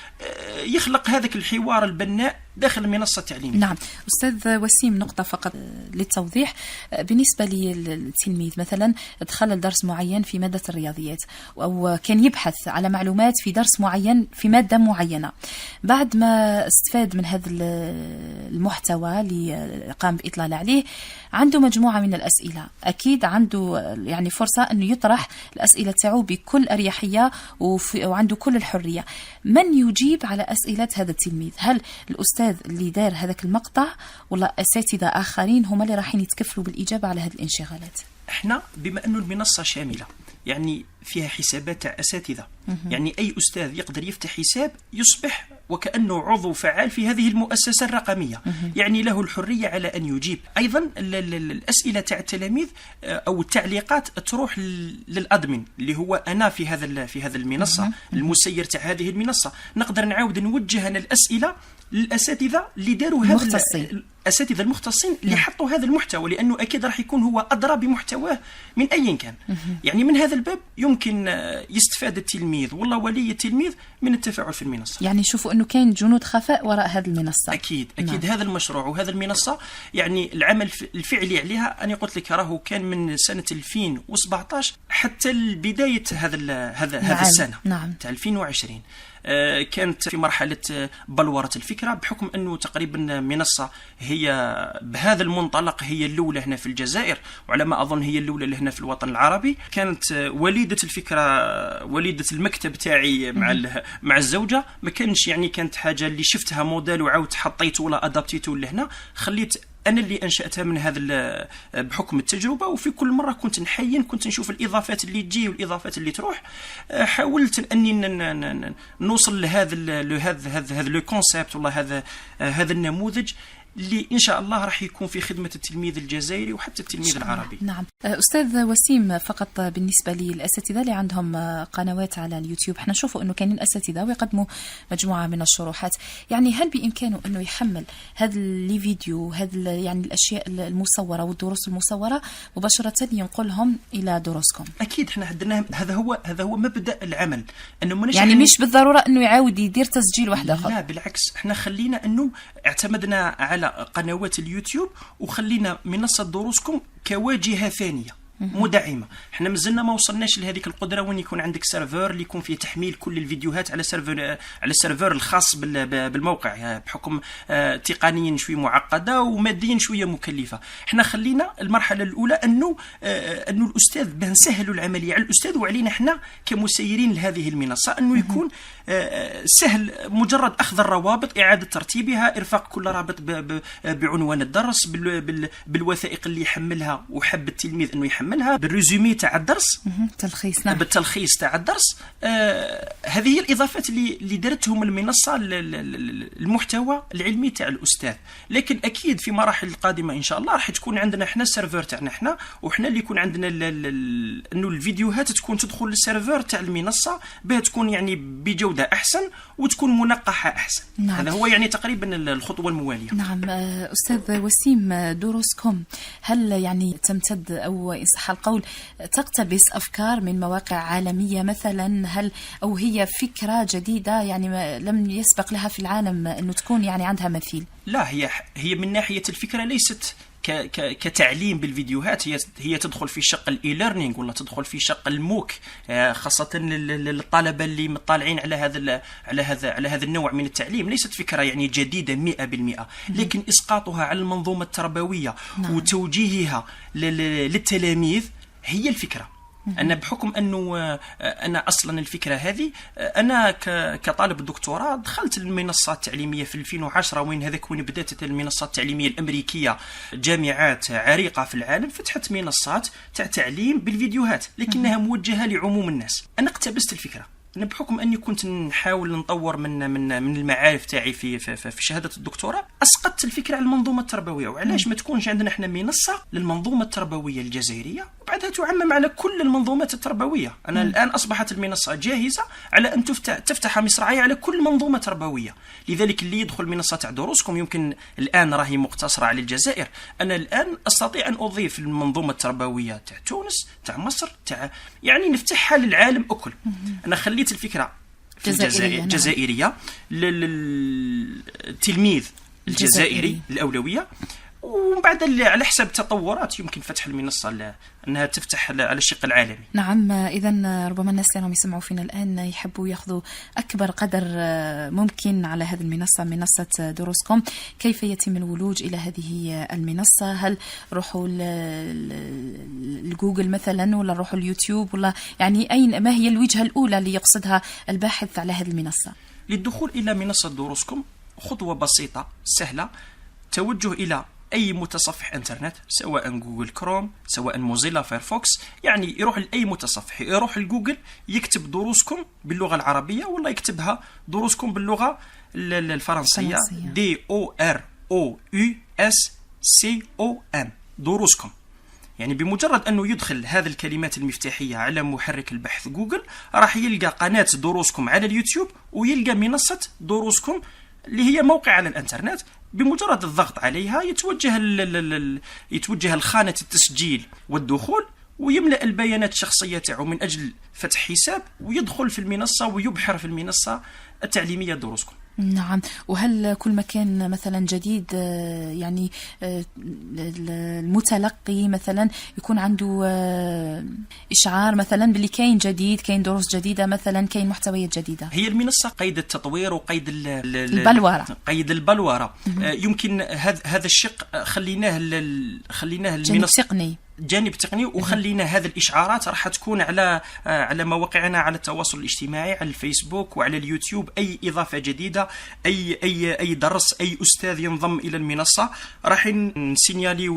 يخلق هذاك الحوار البناء داخل المنصة التعليمية. نعم أستاذ وسيم، نقطة فقط للتوضيح. بالنسبة للتلميذ مثلا دخل الدرس معين في مادة الرياضيات أو كان يبحث على معلومات في درس معين في مادة معينة، بعد ما استفاد من هذا المحتوى اللي قام بإطلال عليه، عنده مجموعة من الأسئلة، أكيد عنده يعني فرصة أنه يطرح الأسئلة تاعو بكل أريحية وعنده كل الحرية. من يجيب على أسئلة هذا التلميذ؟ هل الأستاذ اللي دار هذاك المقطع ولا أساتذة آخرين هم اللي راحين يتكفلوا بالإجابة على هذه الانشغالات؟ احنا بما أنه المنصة شاملة يعني فيها حسابات تاع أساتذة، يعني أي أستاذ يقدر يفتح حساب يصبح وكأنه عضو فعال في هذه المؤسسة الرقمية، يعني له الحرية على أن يجيب. أيضا الأسئلة تاع التلاميذ أو التعليقات تروح للأدمن اللي هو أنا في هذا المنصة، المسير تاع هذه المنصة. نقدر نعاود نوجه أنا الأسئلة للأساتذة اللي داروا هذا الأساتذة المختصين اللي حطوا هذا المحتوى، لأنه أكيد راح يكون هو أدرى بمحتواه من أي كان. يعني من هذا الباب يمكن يستفاد التلميذ والله ولي التلميذ من التفاعل في المنصة. يعني شوفوا أنه كاين جنود خفاء وراء هذه المنصة. أكيد هذا المشروع وهذا المنصة يعني العمل الفعلي عليها أنا قلت لك راهو كان من سنة 2017 حتى بداية هذا السنة تاع 2020. كانت في مرحلة بلورة الفكرة، بحكم أنه تقريبا منصة هي بهذا المنطلق هي الأولى هنا في الجزائر، وعلى ما أظن هي الأولى هنا في الوطن العربي. كانت وليدة الفكرة، وليدة المكتب تاعي مع الزوجة، ما كانش يعني كانت حاجة اللي شفتها موديل وعاود حطيته ولا أدابتيته لهنا، خليت أنا اللي أنشأتها من هذا بحكم التجربة. وفي كل مرة كنت نحين، كنت نشوف الإضافات اللي تجي والإضافات اللي تروح. حاولت أني نوصل لهذا لو كونسيبت والله هذا النموذج اللي إن شاء الله راح يكون في خدمة التلميذ الجزائري وحتى التلميذ العربي. نعم أستاذ وسيم، فقط بالنسبة للأساتذة اللي عندهم قنوات على اليوتيوب، احنا نشوفوا أنه كاينين أساتذة ويقدموا مجموعة من الشروحات، يعني هل بإمكانه أنه يحمل هذا الفيديو يعني الأشياء المصورة والدروس المصورة مباشرة ينقلهم إلى دروسكم؟ أكيد احنا عندنا هذا هو مبدأ العمل، أنه يعني مش بالضرورة أنه يعاود يدير تسجيل واحد آخر. لا بالعكس، احنا خلينا أنه اعتمدنا على قنوات اليوتيوب وخلينا منصة دروسكم كواجهة ثانية مدعمة. احنا مازلنا ما وصلناش لهذيك القدرة وين يكون عندك سيرفر اللي يكون فيه تحميل كل الفيديوهات على السيرفر الخاص بالموقع، بحكم تقنيا شوي معقدة وماديا شوية مكلفة. احنا خلينا المرحلة الأولى أنه الأستاذ بنسهلوا العملية على الأستاذ وعلينا احنا كمسيرين لهذه المنصة، أنه يكون سهل، مجرد أخذ الروابط، إعادة ترتيبها، إرفاق كل رابط بعنوان الدرس، بالوثائق اللي يحملها وحب التلميذ أنه يحملها، بالريزومي تاع الدرس، تلخيص. نعم. بالتلخيص تاع الدرس. هذه هي الإضافات اللي درتهم المنصة المحتوى العلمي تاع الأستاذ. لكن أكيد في مراحل القادمة إن شاء الله راح تكون عندنا احنا السيرفر تاعنا احنا، وحنا اللي يكون عندنا أنه الفيديوهات تكون تدخل للسيرفر تاع المنصة باه تكون يعني بجودة أحسن وتكون منقحة أحسن. نعم. هذا هو يعني تقريبا الخطوة الموالية. نعم أستاذ وسيم، دروسكم هل يعني تمتد أو إن صح القول تقتبس أفكار من مواقع عالمية مثلا، أو هي فكرة جديدة يعني لم يسبق لها في العالم أنه تكون يعني عندها مثيل؟ لا، هي من ناحية الفكرة ليست كتعليم بالفيديوهات، هي تدخل في شق الاي ليرنينغ ولا تدخل في شق الموك، خاصه للطلبه اللي مطالعين على هذا النوع من التعليم. ليست فكره يعني جديده 100%، لكن اسقاطها على المنظومه التربويه وتوجيهها للتلاميذ هي الفكره. أنا بحكم أنه أنا أصلا الفكرة هذه، أنا كطالب الدكتوراه دخلت المنصات التعليمية في 2010، وين هذاك وين بدأت المنصات التعليمية الأمريكية. جامعات عريقة في العالم فتحت منصات تعليم بالفيديوهات لكنها موجهة لعموم الناس. أنا اقتبست الفكرة، انا بحكم اني كنت نحاول نطور من المعارف تاعي في شهاده الدكتوراه، اسقطت الفكره على المنظومه التربويه. وعلاش ما تكونش عندنا احنا منصه للمنظومه التربويه الجزائريه وبعدها تعمم على كل المنظومات التربويه. انا الان اصبحت المنصه جاهزه على ان تفتح مصراعي على كل منظومه تربويه. لذلك اللي يدخل منصه تاع دروسكم يمكن الان راهي مقتصره على الجزائر، انا الان استطيع ان اضيف المنظومه التربويه تاع تونس، تاع مصر، تاع يعني نفتحها للعالم اكل. انا خليت الفكره في الجزائريه للتلميذ الجزائري الأولوية، ومن بعد على حسب التطورات يمكن فتح المنصة أنها تفتح على الشق العالمي. نعم، إذن ربما الناس اللي يسمعوا فينا الآن يحبوا يأخذوا أكبر قدر ممكن على هذه المنصة، منصة دروسكم. كيف يتم الولوج إلى هذه المنصة؟ هل روحوا لجوجل مثلا، ولا روحوا اليوتيوب، ولا يعني ما هي الوجهة الأولى اللي يقصدها الباحث على هذه المنصة؟ للدخول إلى منصة دروسكم خطوة بسيطة سهلة، توجه إلى أي متصفح إنترنت، سواء جوجل كروم، سواء موزيلا فايرفوكس، يعني يروح لأي متصفح، يروح لجوجل يكتب دروسكم باللغة العربية ولا يكتبها دروسكم باللغة الفرنسية، DOROUSCOM، دروسكم. يعني بمجرد أنه يدخل هذه الكلمات المفتاحية على محرك البحث جوجل راح يلقى قناة دروسكم على اليوتيوب، ويلقى منصة دروسكم اللي هي موقع على الانترنت. بمجرد الضغط عليها يتوجه لخانة التسجيل والدخول، ويملأ البيانات الشخصية تاعو من أجل فتح حساب، ويدخل في المنصة ويبحر في المنصة التعليمية دروسكم. نعم. وهل كل مكان مثلا جديد يعني المتلقي مثلا يكون عنده إشعار مثلا باللي كاين جديد، كاين دروس جديدة مثلا، كاين محتويات جديدة؟ هي المنصة قيد التطوير وقيد البلورة، قيد البلورة. يمكن هذا الشق خليناه المنصة جانب تقني، وخلينا هذه الإشعارات راح تكون على مواقعنا على التواصل الاجتماعي، على الفيسبوك وعلى اليوتيوب. أي إضافة جديدة، أي درس، أي أستاذ ينضم إلى المنصة راح نسينيالي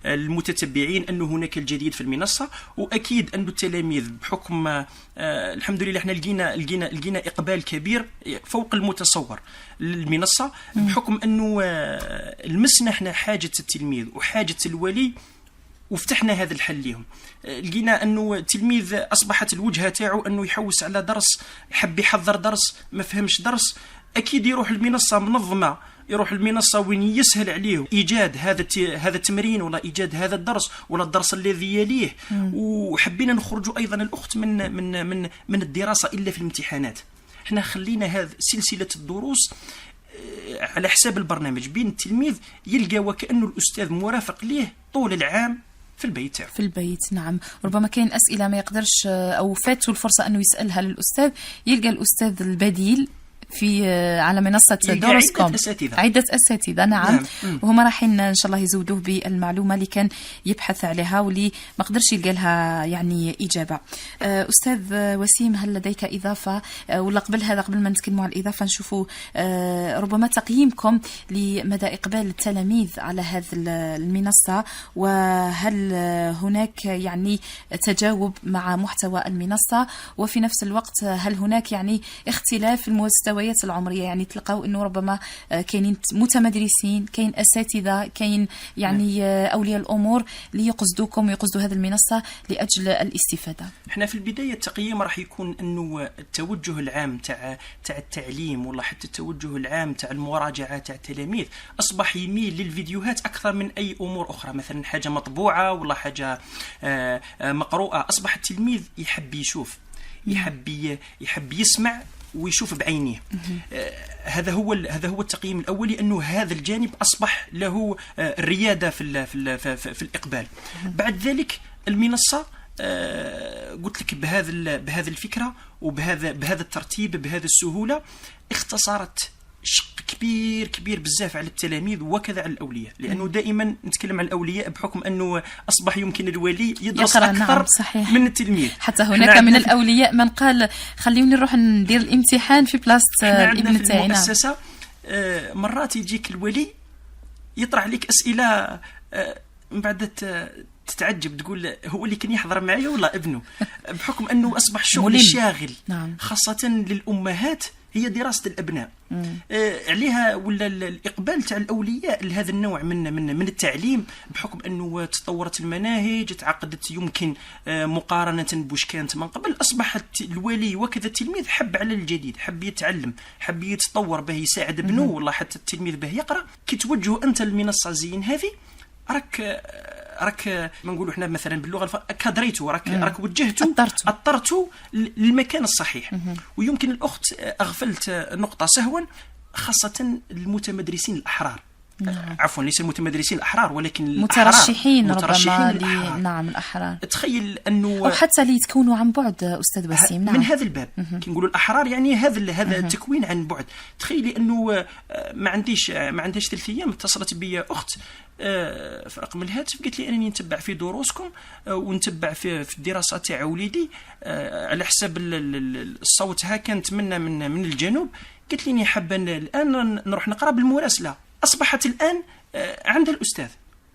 المتتبعين أنه هناك الجديد في المنصة. وأكيد أن التلاميذ بحكم الحمد لله احنا لقينا إقبال كبير فوق المتصور للمنصة، بحكم أنه لمسنا احنا حاجة التلميذ وحاجة الولي وفتحنا هذا الحل لهم. لقينا انه التلميذ اصبحت الوجهه تاعو انه يحوس على درس، يحب يحضر درس، ما فهمش درس، اكيد يروح المنصه منظمه، يروح المنصه وين يسهل عليه ايجاد هذا التمرين ولا ايجاد هذا الدرس ولا الدرس الذي يليه. وحبينا نخرجوا ايضا الاخت من الدراسه الا في الامتحانات. احنا خلينا هذه سلسله الدروس على حساب البرنامج، بين التلميذ يلقى وكأنه الأستاذ مرافق ليه طول العام في البيت. في البيت. نعم. ربما كاين أسئلة ما يقدرش أو فاتوا الفرصة أنه يسألها للأستاذ، يلقى الأستاذ البديل على منصة دروسكم، عدة أساتذة. نعم. وهم رايحين إن شاء الله يزودوه بالمعلومة اللي كان يبحث عليها واللي ما قدرش يلقى لها يعني إجابة. أستاذ وسيم، هل لديك إضافة؟ ولا قبل ما نتكلموا على الإضافة نشوفوا ربما تقييمكم لمدى إقبال التلاميذ على هذه المنصة، وهل هناك يعني تجاوب مع محتوى المنصة، وفي نفس الوقت هل هناك يعني اختلاف في المستويات العمرية؟ يعني تلقاو انه ربما كاينين متمدرسين، كاين اساتذه، كاين يعني اولياء الامور اللي يقصدوكم ويقصدوا هذه المنصه لاجل الاستفاده. احنا في البدايه التقييم راح يكون انه التوجه العام تاع التعليم ولا حتى التوجه العام تاع المراجعه تاع التلاميذ اصبح يميل للفيديوهات اكثر من اي امور اخرى، مثلا حاجه مطبوعه ولا حاجه مقروءه. اصبح التلميذ يحب يشوف، يحب يسمع ويشوف بعينيه. هذا هو التقييم الاولي، انه هذا الجانب اصبح له الرياده في الاقبال. بعد ذلك المنصه قلت لك بهذا الفكره وبهذا الترتيب بهذه السهوله اختصرت شق كبير بزاف على التلاميذ وكذا على الأولياء، لأنه دائما نتكلم عن الأولياء بحكم أنه أصبح يمكن الولي يدرس أكثر. نعم صحيح. من التلميذ. حتى هناك من الأولياء من قال خليوني نروح ندير الامتحان في بلاصة الابن تاعي. في المؤسسة مرات يجيك الولي يطرح عليك أسئلة من بعد تتعجب تقول هو اللي كان يحضر معايا ولا ابنه، بحكم أنه أصبح شغل ملم. شاغل. نعم. خاصة للأمهات هي دراسة الأبناء. عليها ولا الإقبال تاع الأولياء لهذا النوع من التعليم، بحكم أنه تطورت المناهج، تعقدت يمكن مقارنة بوش كانت من قبل. أصبح الوالي وكذا التلميذ حب على الجديد، حب يتعلم، حب يتطور به، يساعد ابنه ولا حتى التلميذ به يقرأ. كي توجهوا أنت المنصة زين هذه، راك ما نقولوا احنا مثلا باللغه كادريتو، راك وجهته، اطرته للمكان الصحيح. ويمكن الاخت اغفلت نقطه سهوا، خاصه المتمدرسين الاحرار. عفوا، ليس المتمدرسين الاحرار ولكن مترشحين ربما الأحرار. نعم الأحرار. تخيل انه او حتى اللي تكونوا عن بعد استاذ وسيم. نعم. من هذا الباب كي نقولوا الاحرار يعني هذا التكوين عن بعد. تخيلي انه ما عنديش 3 ايام اتصلت بي اخت في رقم الهاتف، قالت لي انني نتبع في دروسكم ونتبع في الدراسه تاع وليدي على حساب الصوت ها كانت من الجنوب. قالت لي اني حابه الان نروح نقرا بالمراسله. اصبحت الان عند الاستاذ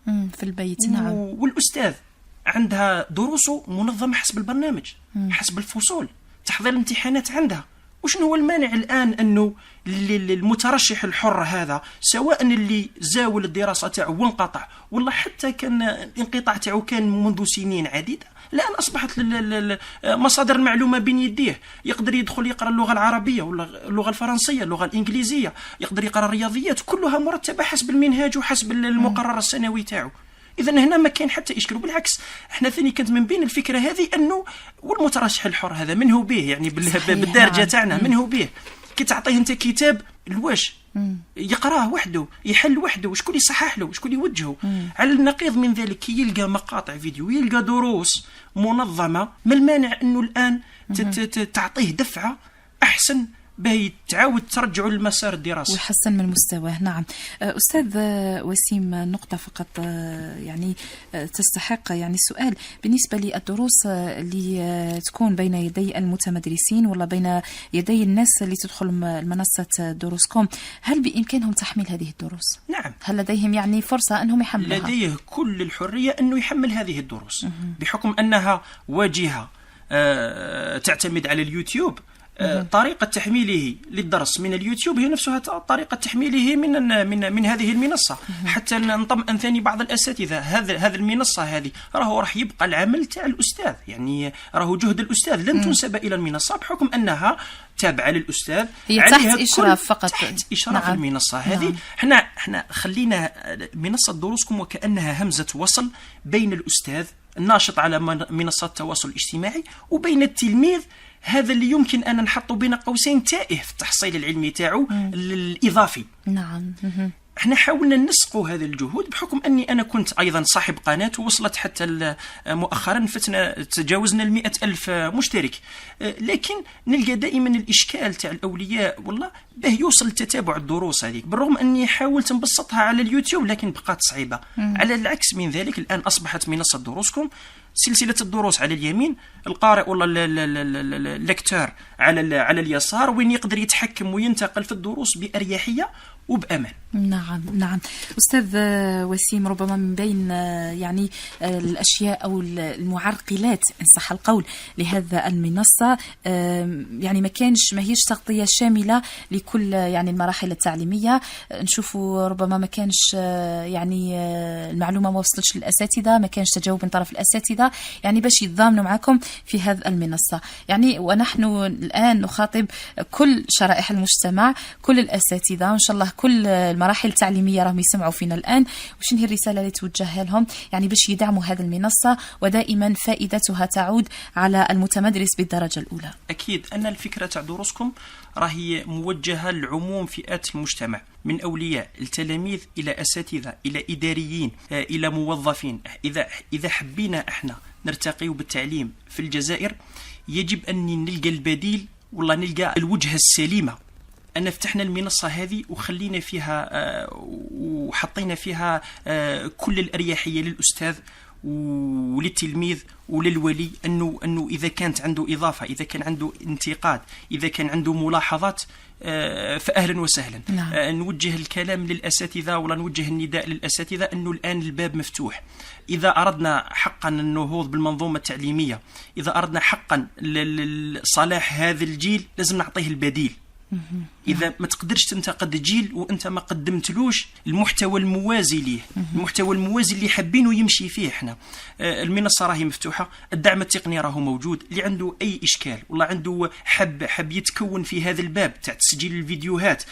في البيت. نعم. والاستاذ عندها دروسه منظمه حسب البرنامج، حسب الفصول، تحضير الامتحانات عندها. وشنو هو المانع الآن أنه المترشح الحر هذا، سواء اللي زاول الدراسة تاعو وانقطع ولا حتى كان الانقطاع تاعو كان منذ سنين عديدة، الآن أصبحت مصادر المعلومة بين يديه. يقدر يدخل يقرأ اللغة العربية ولا اللغة الفرنسية، اللغة الإنجليزية، يقدر يقرأ الرياضيات، كلها مرتبة حسب المنهاج وحسب المقرر السنوي تاعو. إذا هنا ما كاين حتى إشكال. بالعكس احنا ثاني كانت من بين الفكرة هذه أنه والمترشح الحر هذا من هو به، يعني بالدارجة تاعنا من هو به. كي تعطيه أنت كتاب الواش يقراه وحده، يحل وحده، وشكون يصحح له، وشكون يوجهه. على النقيض من ذلك كي يلقى مقاطع فيديو، يلقى دروس منظمة، ما المانع أنه الآن تعطيه دفعة أحسن باهي تعاود ترجعوا للمسار الدراسي ويحسن من مستواه. نعم. أستاذ وسيم، نقطة فقط يعني تستحق يعني السؤال بالنسبة للدروس اللي تكون بين يدي المتمدرسين ولا بين يدي الناس اللي تدخل منصة دروسكم، هل بإمكانهم تحميل هذه الدروس؟ نعم. هل لديهم يعني فرصة أنهم يحملوها؟ لديه كل الحرية أنه يحمل هذه الدروس بحكم أنها واجهة تعتمد على اليوتيوب. طريقة تحميله للدرس من اليوتيوب هي نفسها طريقة تحميله من هذه المنصة. حتى نطمئن ثاني بعض الأساتذة، هذه المنصة هذه راح يبقى العمل تاع الأستاذ، يعني راهو جهد الأستاذ لن تنسب إلى المنصة بحكم أنها تابعة للأستاذ، هي تحت إشراف فقط، تحت إشراف. نعم. المنصة هذه احنا خلينا منصة دروسكم وكأنها همزة وصل بين الأستاذ الناشط على منصات التواصل الاجتماعي وبين التلميذ هذا اللي يمكن أن نحطه بين قوسين تائه في التحصيل العلمي تاعو الإضافي. نعم. احنا حاولنا نسقوا هذه الجهود بحكم أني أنا كنت أيضا صاحب قناة ووصلت حتى مؤخرا تجاوزنا 100,000 مشترك، لكن نلقى دائما الإشكال تاع الأولياء والله به يوصل تتابع الدروس هذيك، بالرغم أني حاولت نبسطها على اليوتيوب لكن بقات صعيبة. على العكس من ذلك الآن أصبحت منصة دروسكم سلسلة الدروس على اليمين، القارئ ولا اللكتور على اليسار، وين يقدر يتحكم وينتقل في الدروس بأريحية وبأمان. نعم. نعم. أستاذ وسيم، ربما من بين يعني الأشياء أو المعرقلات إن صح القول لهذا المنصة يعني ما هيش تغطية شاملة لكل يعني المراحل التعليمية. نشوفوا ربما ما كانش يعني المعلومة ما وصلتش للأساتذة، ما كانش تجاوب من طرف الأساتذة يعني باش يتضامنوا معكم في هذه المنصة يعني. ونحن الآن نخاطب كل شرائح المجتمع، كل الأساتذة، وإن شاء الله كل المراحل التعليمية راهم يسمعوا فينا الآن، وشن هي الرسالة اللي توجهها لهم يعني باش يدعموا هذه المنصة ودائما فائدتها تعود على المتمدرس بالدرجة الأولى؟ أكيد أن الفكرة تاع دروسكم راهي موجهة لعموم فئات المجتمع، من أولياء التلاميذ إلى أساتذة إلى إداريين إلى موظفين. إذا حبينا احنا نرتقي بالتعليم في الجزائر يجب أن نلقى البديل والله نلقى الوجهة السليمة. أن فتحنا المنصة هذه وخلينا فيها وحطينا فيها كل الأريحية للأستاذ وللتلميذ وللولي انه اذا كانت عنده اضافه، اذا كان عنده انتقاد، اذا كان عنده ملاحظات، فاهلا وسهلا. نعم. نوجه الكلام للاساتذه ولا نوجه النداء للاساتذه انه الان الباب مفتوح. اذا اردنا حقا النهوض بالمنظومه التعليميه، اذا اردنا حقا صلاح هذا الجيل، لازم نعطيه البديل. إذا ما تقدرش تنتقد جيل وأنت ما قدمتلوش المحتوى الموازي ليه، المحتوى الموازي اللي حابينه يمشي فيه احنا. المنصة راهي مفتوحة، الدعم التقني راهو موجود. اللي عنده أي إشكال والله عنده حب يتكون في هذا الباب تاع تسجيل الفيديوهات،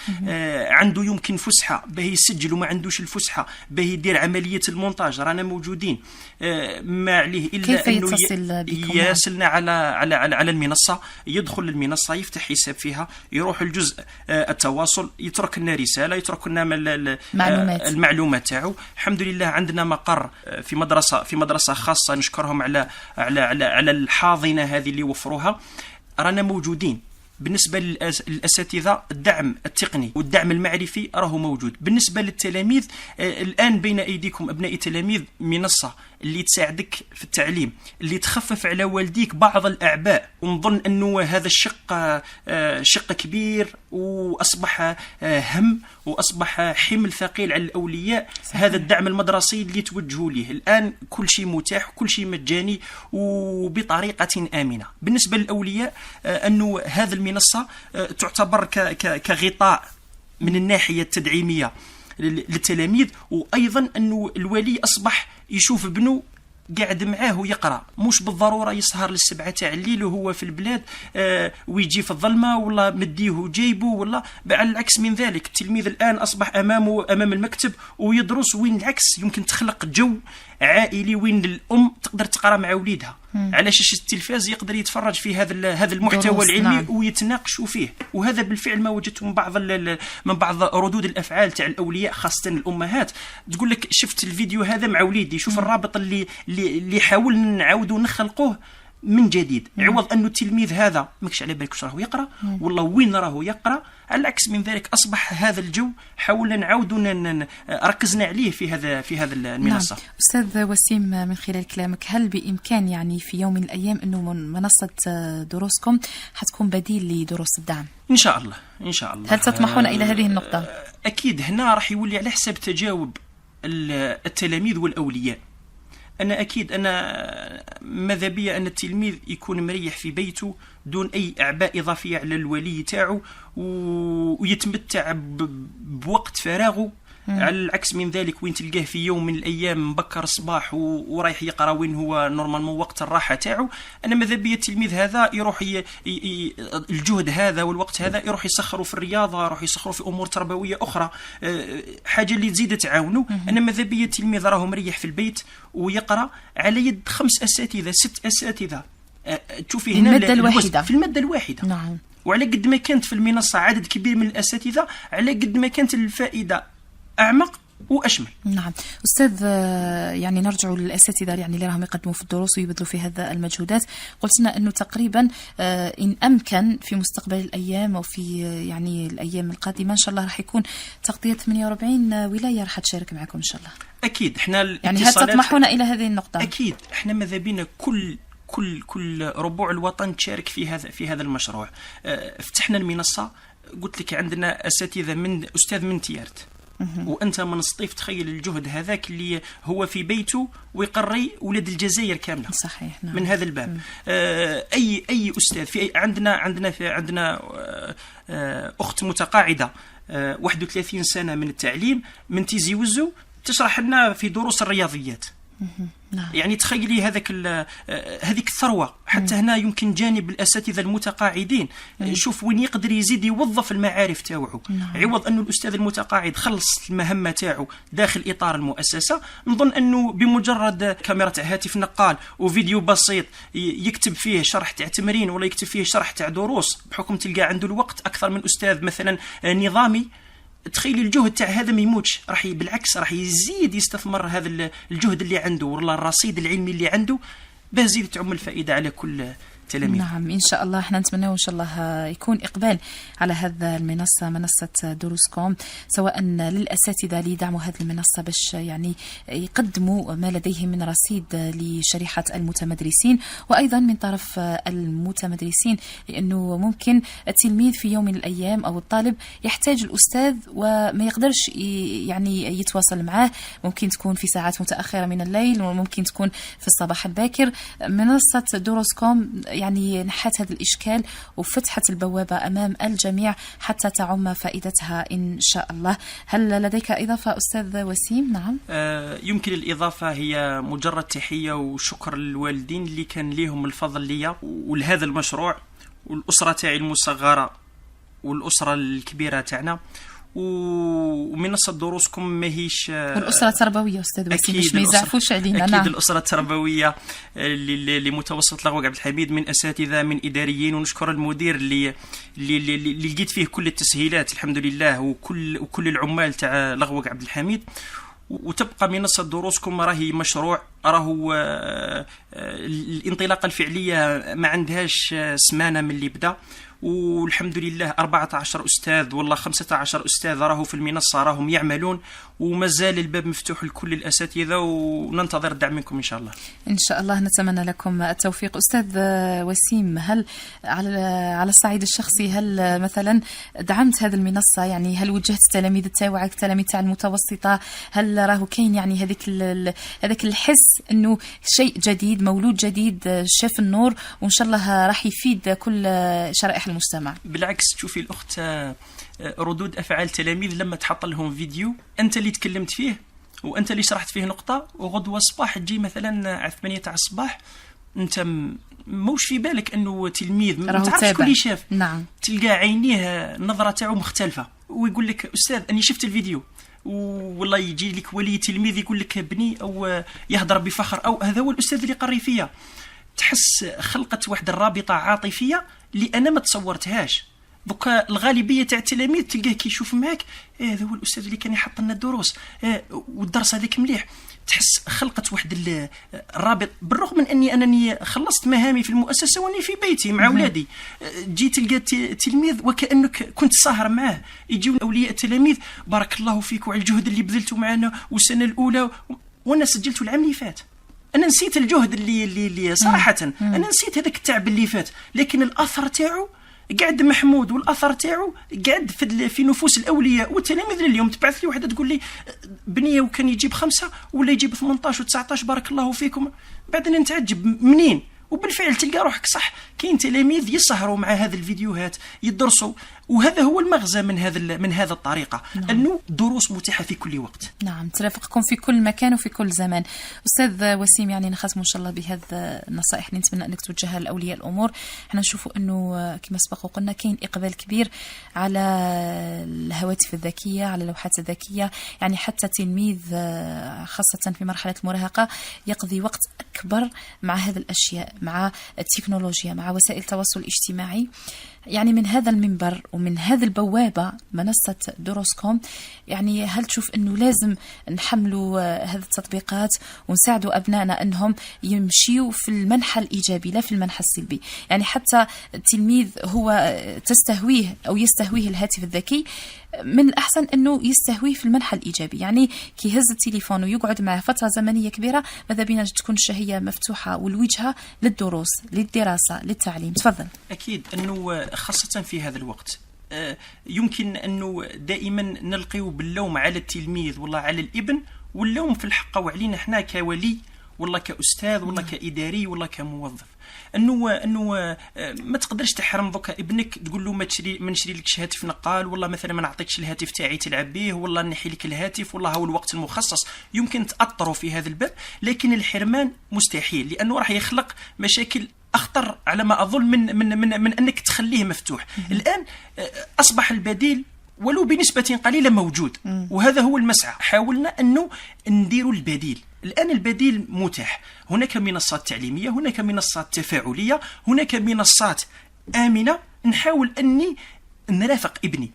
عنده يمكن فسحة باه يسجل وما عندوش الفسحة باه يدير عملية المونتاج، رانا موجودين. ما عليه إلا أنه يراسلنا على المنصة، يدخل المنصة، يفتح حساب فيها، يروح الجزء التواصل، يترك لنا رساله، يترك لنا المعلومات تاعو. الحمد لله عندنا مقر في مدرسه خاصه، نشكرهم على الحاضنه هذه اللي وفروها. رانا موجودين. بالنسبة للأساتذة الدعم التقني والدعم المعرفي راهو موجود. بالنسبة للتلاميذ الآن بين أيديكم أبناء التلاميذ منصة اللي تساعدك في التعليم، اللي تخفف على والديك بعض الأعباء. ونظن أنه هذا الشق شق كبير وأصبح هم وأصبح حمل ثقيل على الأولياء. صحيح. هذا الدعم المدرسي اللي توجهوا ليه الآن كل شيء متاح وكل شيء مجاني وبطريقة آمنة. بالنسبة للأولياء أنه هذا المنصة تعتبر كغطاء من الناحية التدعيمية للتلاميذ، وأيضا أنه الولي أصبح يشوف ابنه قاعد معاه ويقرأ، مش بالضرورة يسهر للسبعة تاع الليل وهو في البلاد ويجي في الظلمة ولا مديه وجايبه، ولا على العكس من ذلك. التلميذ الآن أصبح أمام المكتب ويدرس، وين العكس يمكن تخلق جو عائلي وين الأم تقدر تقرأ مع وليدها على شاشة التلفاز، يقدر يتفرج في هذا المحتوى العلمي. نعم. ويتناقشوا فيه. وهذا بالفعل ما وجدته من بعض ردود الأفعال تاع الأولياء خاصة الأمهات، تقول لك شفت الفيديو هذا مع وليدي، شوف الرابط اللي حاولنا نعاودوا نخلقوه من جديد. عوض أنه التلميذ هذا ماكش على بالك واش راهو يقرأ والله وين راهو يقرأ، على العكس من ذلك أصبح هذا الجو حاولنا نعاودوا ركزنا عليه في هذا المنصة. نعم. أستاذ وسيم، من خلال كلامك هل بإمكان يعني في يوم من الأيام أنه منصة دروسكم حتكون بديل لدروس الدعم؟ إن شاء الله. إن شاء الله. هل تطمحون إلى هذه النقطة؟ أكيد. هنا راح يولي على حساب تجاوب التلاميذ والأولياء. أنا ماذا بي أن التلميذ يكون مريح في بيته دون أي أعباء إضافية على الولي تاعو ويتمتع بوقت فراغه. على العكس من ذلك وين تلقاه في يوم من الأيام مبكر الصباح ورايح يقرأ وين هو نورمالمون وقت الراحة تاعو. أنا ماذا بي التلميذ هذا يروح الجهد هذا والوقت هذا يروح يسخروا في الرياضة، يروح يسخروا في أمور تربوية أخرى، حاجة اللي تزيد تعاونه. أنا ماذا بي التلميذ راهو مريح في البيت ويقرأ على يد 5 أساتذة 6 أساتذة. تشوفي هنا في المادة الواحدة. نعم. وعلى قد ما كانت في المنصة عدد كبير من الأساتذة، على قد ما كانت الفائدة أعمق وأشمل. نعم. أستاذ، يعني نرجع للأساتذة يعني اللي راهم يقدموا في الدروس ويبذلوا في هذا المجهودات. قلت لنا أنه تقريبا إن أمكن في مستقبل الأيام أو في يعني الأيام القادمة إن شال الله راح يكون تغطية 48 ولاية راح تشارك معكم إن شاء الله. أكيد. إحنا يعني هل تطمحون إلى هذه النقطة؟ أكيد. إحنا ماذا بينا كل ربوع الوطن تشارك في هذا المشروع. فتحنا المنصة، قلت لك عندنا أساتذة أستاذ من تيارت، وأنت من الصيف. تخيل الجهد هذاك اللي هو في بيته ويقري ولاد الجزائر كاملة. صحيح. نعم. من هذا الباب. أي أستاذ عندنا أخت متقاعدة 31 سنة من التعليم من تيزي وزو تشرح لنا في دروس الرياضيات. نعم. يعني تخيلي هذيك الثروة. حتى هنا يمكن جانب الأساتذة المتقاعدين شوف وين يقدر يزيد يوظف المعارف تاعو. عوض أنه الأستاذ المتقاعد خلص المهمة تاعو داخل إطار المؤسسة، نظن أنه بمجرد كاميرا هاتف نقال وفيديو بسيط يكتب فيه شرح تاع تمرين ولا يكتب فيه شرح تاع دروس، بحكم تلقى عنده الوقت أكثر من أستاذ مثلا نظامي. تخيلي الجهد تاع هذا ما يموتش، بالعكس راح يزيد يستثمر هذا الجهد اللي عنده ولا الرصيد العلمي اللي عنده، باه يزيد تعم الفائدة على التلاميذ. نعم إن شاء الله، احنا نتمنى إن شاء الله يكون إقبال على هذا المنصة، منصة دروسكم، سواء للأساتذة لدعم هذه المنصة باش يعني يقدموا ما لديهم من رصيد لشريحة المتمدرسين، وأيضا من طرف المتمدرسين، لأنه ممكن التلميذ في يوم من الأيام أو الطالب يحتاج الأستاذ وما يقدرش يعني يتواصل معه، ممكن تكون في ساعات متأخرة من الليل وممكن تكون في الصباح الباكر. منصة دروسكم يعني نحت هذا الإشكال وفتحت البوابة أمام الجميع حتى تعم فائدتها إن شاء الله. هل لديك إضافة أستاذ وسيم؟ نعم. يمكن الإضافة هي مجرد تحية وشكر للوالدين اللي كان ليهم الفضل ليا ولهذا المشروع، والأسرة تاعي المصغرة والأسرة الكبيرة تاعنا. ومنصة دروسكم ماهيش والأسرة التربوية أستاذ وسيم باش ما يزعفوش علينا. أكيد نعم. الأسرة التربوية لمتوسط لغوك عبد الحميد، من أساتذة من إداريين، ونشكر المدير اللي لقيت فيه كل التسهيلات الحمد لله، وكل العمال تاع لغوك عبد الحميد. وتبقى منصة دروسكم راهي مشروع، راهو الانطلاقة الفعلية ما عندهاش سمانة من اللي بدأ، والحمد لله 14 أستاذ والله 15 أستاذ راهو في المنصة راهم يعملون، ومازال الباب مفتوح لكل الأساتذة، وننتظر الدعم منكم إن شاء الله. إن شاء الله نتمنى لكم التوفيق. أستاذ وسيم، هل على الصعيد الشخصي هل مثلا دعمت هذه المنصة؟ يعني هل وجهت التلاميذ تاعك التلاميذ تاع المتوسطة؟ هل راهو كاين يعني هذاك الحس إنه شيء جديد، مولود جديد شاف النور وإن شاء الله راح يفيد كل شرائح المجتمع؟ بالعكس، تشوفي الأخت ردود أفعال التلاميذ لما تحط لهم فيديو أنت اللي تكلمت فيه وأنت اللي شرحت فيه نقطة، وغدوة الصباح تجي مثلا على 8 تاع الصباح أنت موش في بالك أنه تلميذ ما تعرفش شكون اللي شاف. نعم. تلقى عينيه النظرة تاعو مختلفة، ويقول لك أستاذ أني شفت الفيديو، والله يجي لك ولي تلميذ يقول لك بني، أو يهضر بفخر، أو هذا هو الأستاذ اللي قري فيا. تحس خلقت واحد الرابطة عاطفية اللي أنا ما تصورتهاش. دوكا الغالبية تاع التلاميذ تلقاه كيشوف معك هذا هو الأستاذ اللي كان يحط لنا الدروس، والدرس هذاك مليح. تحس خلقت واحد الرابط، بالرغم من أنني خلصت مهامي في المؤسسة وأني في بيتي مع أولادي، جيت تلقى تلميذ وكأنك كنت ساهر معاه. يجيو أولياء التلاميذ بارك الله فيك وعلى الجهد اللي بذلتوا معنا والسنة الأولى، وأنا سجلت العام اللي فات. أنا نسيت الجهد اللي صراحة أنا نسيت هذاك التعب اللي فات، لكن الأثر تاعو قاعد محمود، والأثر تاعو قاعد في نفوس الأولياء والتلاميذ. اليوم تبعث لي واحدة تقول لي بنية وكان يجيب 5 ولا يجيب 18 و19 بارك الله فيكم، بعدين نتعجب منين. وبالفعل تلقى روحك صح، كاين تلاميذ يسهروا مع هذه الفيديوهات يدرسوا، وهذا هو المغزى من هذا الطريقة. نعم. أنه دروس متاحة في كل وقت. نعم، ترافقكم في كل مكان وفي كل زمان. أستاذ وسيم، يعني نختم إن شاء الله بهذا النصائح اللي نتمنى أنك توجهها لأولياء الأمور. احنا نشوفوا أنه كما سبق وقلنا كاين إقبال كبير على الهواتف الذكية، على اللوحات الذكية، يعني حتى التلميذ خاصة في مرحلة المراهقة يقضي وقت أكبر مع هذه الأشياء، مع التكنولوجيا، مع وسائل التواصل الاجتماعي. يعني من هذا المنبر ومن هذه البوابة منصة دروسكم، يعني هل تشوف أنه لازم نحملوا هذه التطبيقات ونساعدوا أبنائنا أنهم يمشيوا في المنحى الإيجابي لا في المنحى السلبي؟ يعني حتى التلميذ هو تستهويه أو يستهويه الهاتف الذكي، من الأحسن أنه يستهويه في المنحى الإيجابي، يعني كي يهز التليفون ويقعد معه فترة زمنية كبيرة، ماذا بينا تكون الشهية مفتوحة والوجهة للدروس للدراسة للتعليم. تفضل. أكيد أنه خاصة في هذا الوقت يمكن أنه دائما نلقيو باللوم على التلميذ والله على الابن، واللوم في الحق وعلينا احنا كولي والله كأستاذ والله كإداري والله كموظف. انه ما تقدرش تحرم ذوك ابنك تقول له ما نشري لكش هاتف نقال، والله مثلا ما نعطيكش الهاتف تاعي تلعب به، والله نحي لك الهاتف، والله هو الوقت المخصص. يمكن تأطروا في هذا الباب، لكن الحرمان مستحيل، لانه راح يخلق مشاكل اخطر على ما اظن من انك تخليه مفتوح. الان اصبح البديل ولو بنسبة قليلة موجود، وهذا هو المسعى. حاولنا أنه نديروا البديل. الآن البديل متاح، هناك منصات تعليمية، هناك منصات تفاعلية، هناك منصات آمنة. نحاول أني نرافق ابني،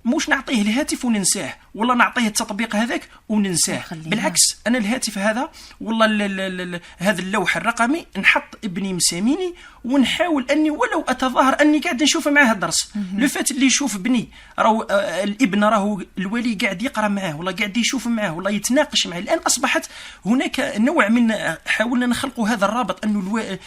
موش نعطيه الهاتف وننساه، ولا نعطيه التطبيق هذاك وننساه. بالعكس انا الهاتف هذا والله هذا اللوح الرقمي نحط ابني مساميني ونحاول اني ولو اتظاهر اني قاعد نشوف معاه الدرس. لو فات اللي يشوف بني راهو الابن راهو الولي قاعد يقرا معاه ولا قاعد يشوف معاه ولا يتناقش معاه. الان اصبحت هناك نوع من حاولنا نخلقوا هذا الرابط انه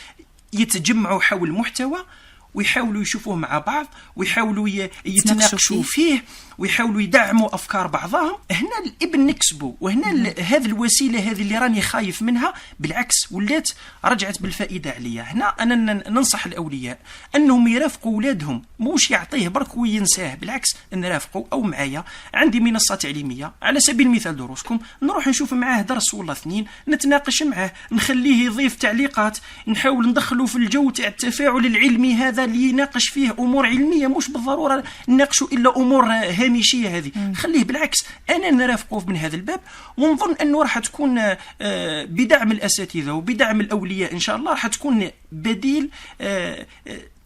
يتجمعوا حول المحتوى ويحاولوا يشوفوه مع بعض ويحاولوا يتناقشوا فيه ويحاولوا يدعموا أفكار بعضهم. هنا الابن نكسبه، وهنا هذه الوسيلة هذه اللي راني خايف منها بالعكس ولات رجعت بالفائدة عليا. هنا أنا ننصح الأولياء أنهم يرافقوا أولادهم، موش يعطيه برك وينساه، بالعكس نرافقوا. أو معايا عندي منصة تعليمية على سبيل المثال دروسكم، نروح نشوف معاه درس ولا اثنين، نتناقش معاه، نخليه يضيف تعليقات، نحاول ندخله في الجو تاع التفاعل العلمي هذا اللي يناقش فيه أمور علمية، مش بالضرورة نناقشوا إلا أمور هامشية هذه. خليه بالعكس أنا نرافقه من هذا الباب، ونظن أنه راح تكون بدعم الأساتذة وبدعم الأولياء إن شاء الله راح تكون بديل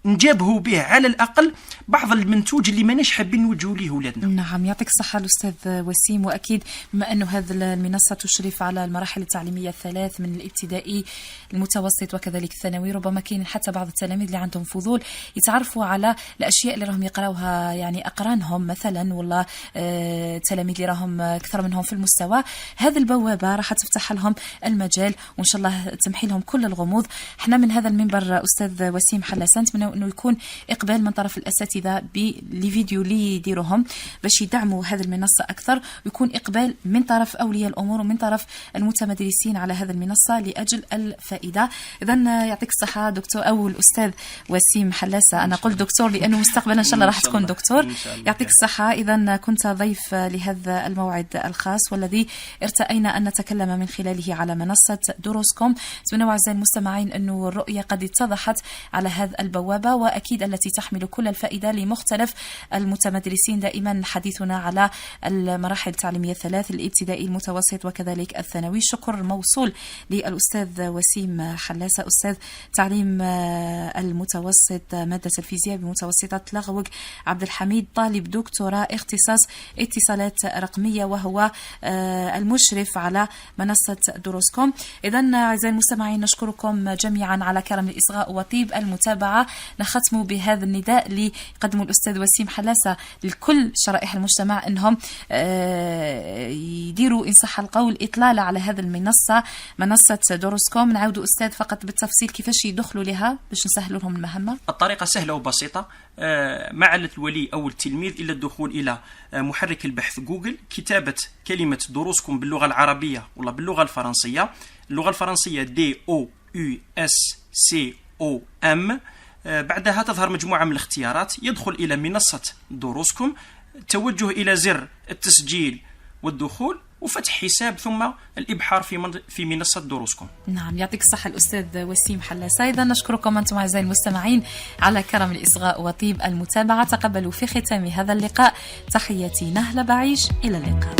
نجابهوا به على الأقل بعض المنتوج اللي ماناش حابين نوجهوا ليه ولادنا. نعم، يعطيك الصحة الأستاذ وسيم. وأكيد بما أنه هذه المنصة تشرف على المراحل التعليمية الثلاث من الابتدائي المتوسط وكذلك الثانوي، ربما كاين حتى بعض التلاميذ اللي عندهم فضول يتعرفوا على الأشياء اللي راهم يقراوها يعني أقرانهم مثلا، ولا التلاميذ اللي راهم أكثر منهم في المستوى. هذه البوابة راح تفتح لهم المجال وإن شاء الله تمحي لهم كل الغموض. احنا من هذا المنبر أستاذ وسيم حلاسة نتمنى انه يكون اقبال من طرف الاساتذه بالفيديو اللي يديروهم باش يدعموا هذه المنصه اكثر، ويكون اقبال من طرف اولياء الامور ومن طرف المتمدرسين على هذه المنصه لاجل الفائده. اذا يعطيك الصحه دكتور او الاستاذ وسيم حلاسه. انا قلت دكتور لانه مستقبلا ان شاء الله راح تكون دكتور. يعطيك الصحه. اذا كنت ضيف لهذا الموعد الخاص والذي ارتأينا ان نتكلم من خلاله على منصه دروسكم. اتمنى اعزائي المستمعين انه الرؤيه قد اتضحت على هذه البوابه، وأكيد التي تحمل كل الفائدة لمختلف المتمدرسين. دائما حديثنا على المراحل التعليمية الثلاث، الابتدائي المتوسط وكذلك الثانوي. شكر موصول للأستاذ وسيم حلاسة، أستاذ تعليم المتوسط مادة الفيزياء بمتوسطة لغوق عبد الحميد، طالب دكتوراه اختصاص اتصالات رقمية، وهو المشرف على منصة دروسكم. إذن أعزائي المستمعين نشكركم جميعا على كرم الإصغاء وطيب المتابعة. نختم بهذا النداء اللي قدمه الأستاذ وسيم حلاسة لكل شرائح المجتمع أنهم يديروا إن صح القول إطلالة على هذه المنصة، منصة دروسكم. نعود أستاذ فقط بالتفصيل كيفاش يدخلوا لها باش نسهلوا لهم المهمة. الطريقة سهلة وبسيطة، ما على الولي أو التلميذ إلا الدخول إلى محرك البحث جوجل، كتابة كلمة دروسكم باللغة العربية ولا باللغة الفرنسية. اللغة الفرنسية DOUSCOM. بعدها تظهر مجموعة من الاختيارات، يدخل إلى منصة دروسكم، توجه إلى زر التسجيل والدخول وفتح حساب ثم الإبحار في منصة دروسكم. نعم، يعطيك الصحة الأستاذ وسيم حلاسة. إذا نشكركم أنتم أعزائي المستمعين على كرم الإصغاء وطيب المتابعة. تقبلوا في ختام هذا اللقاء تحياتي نهلة بعيش، إلى اللقاء.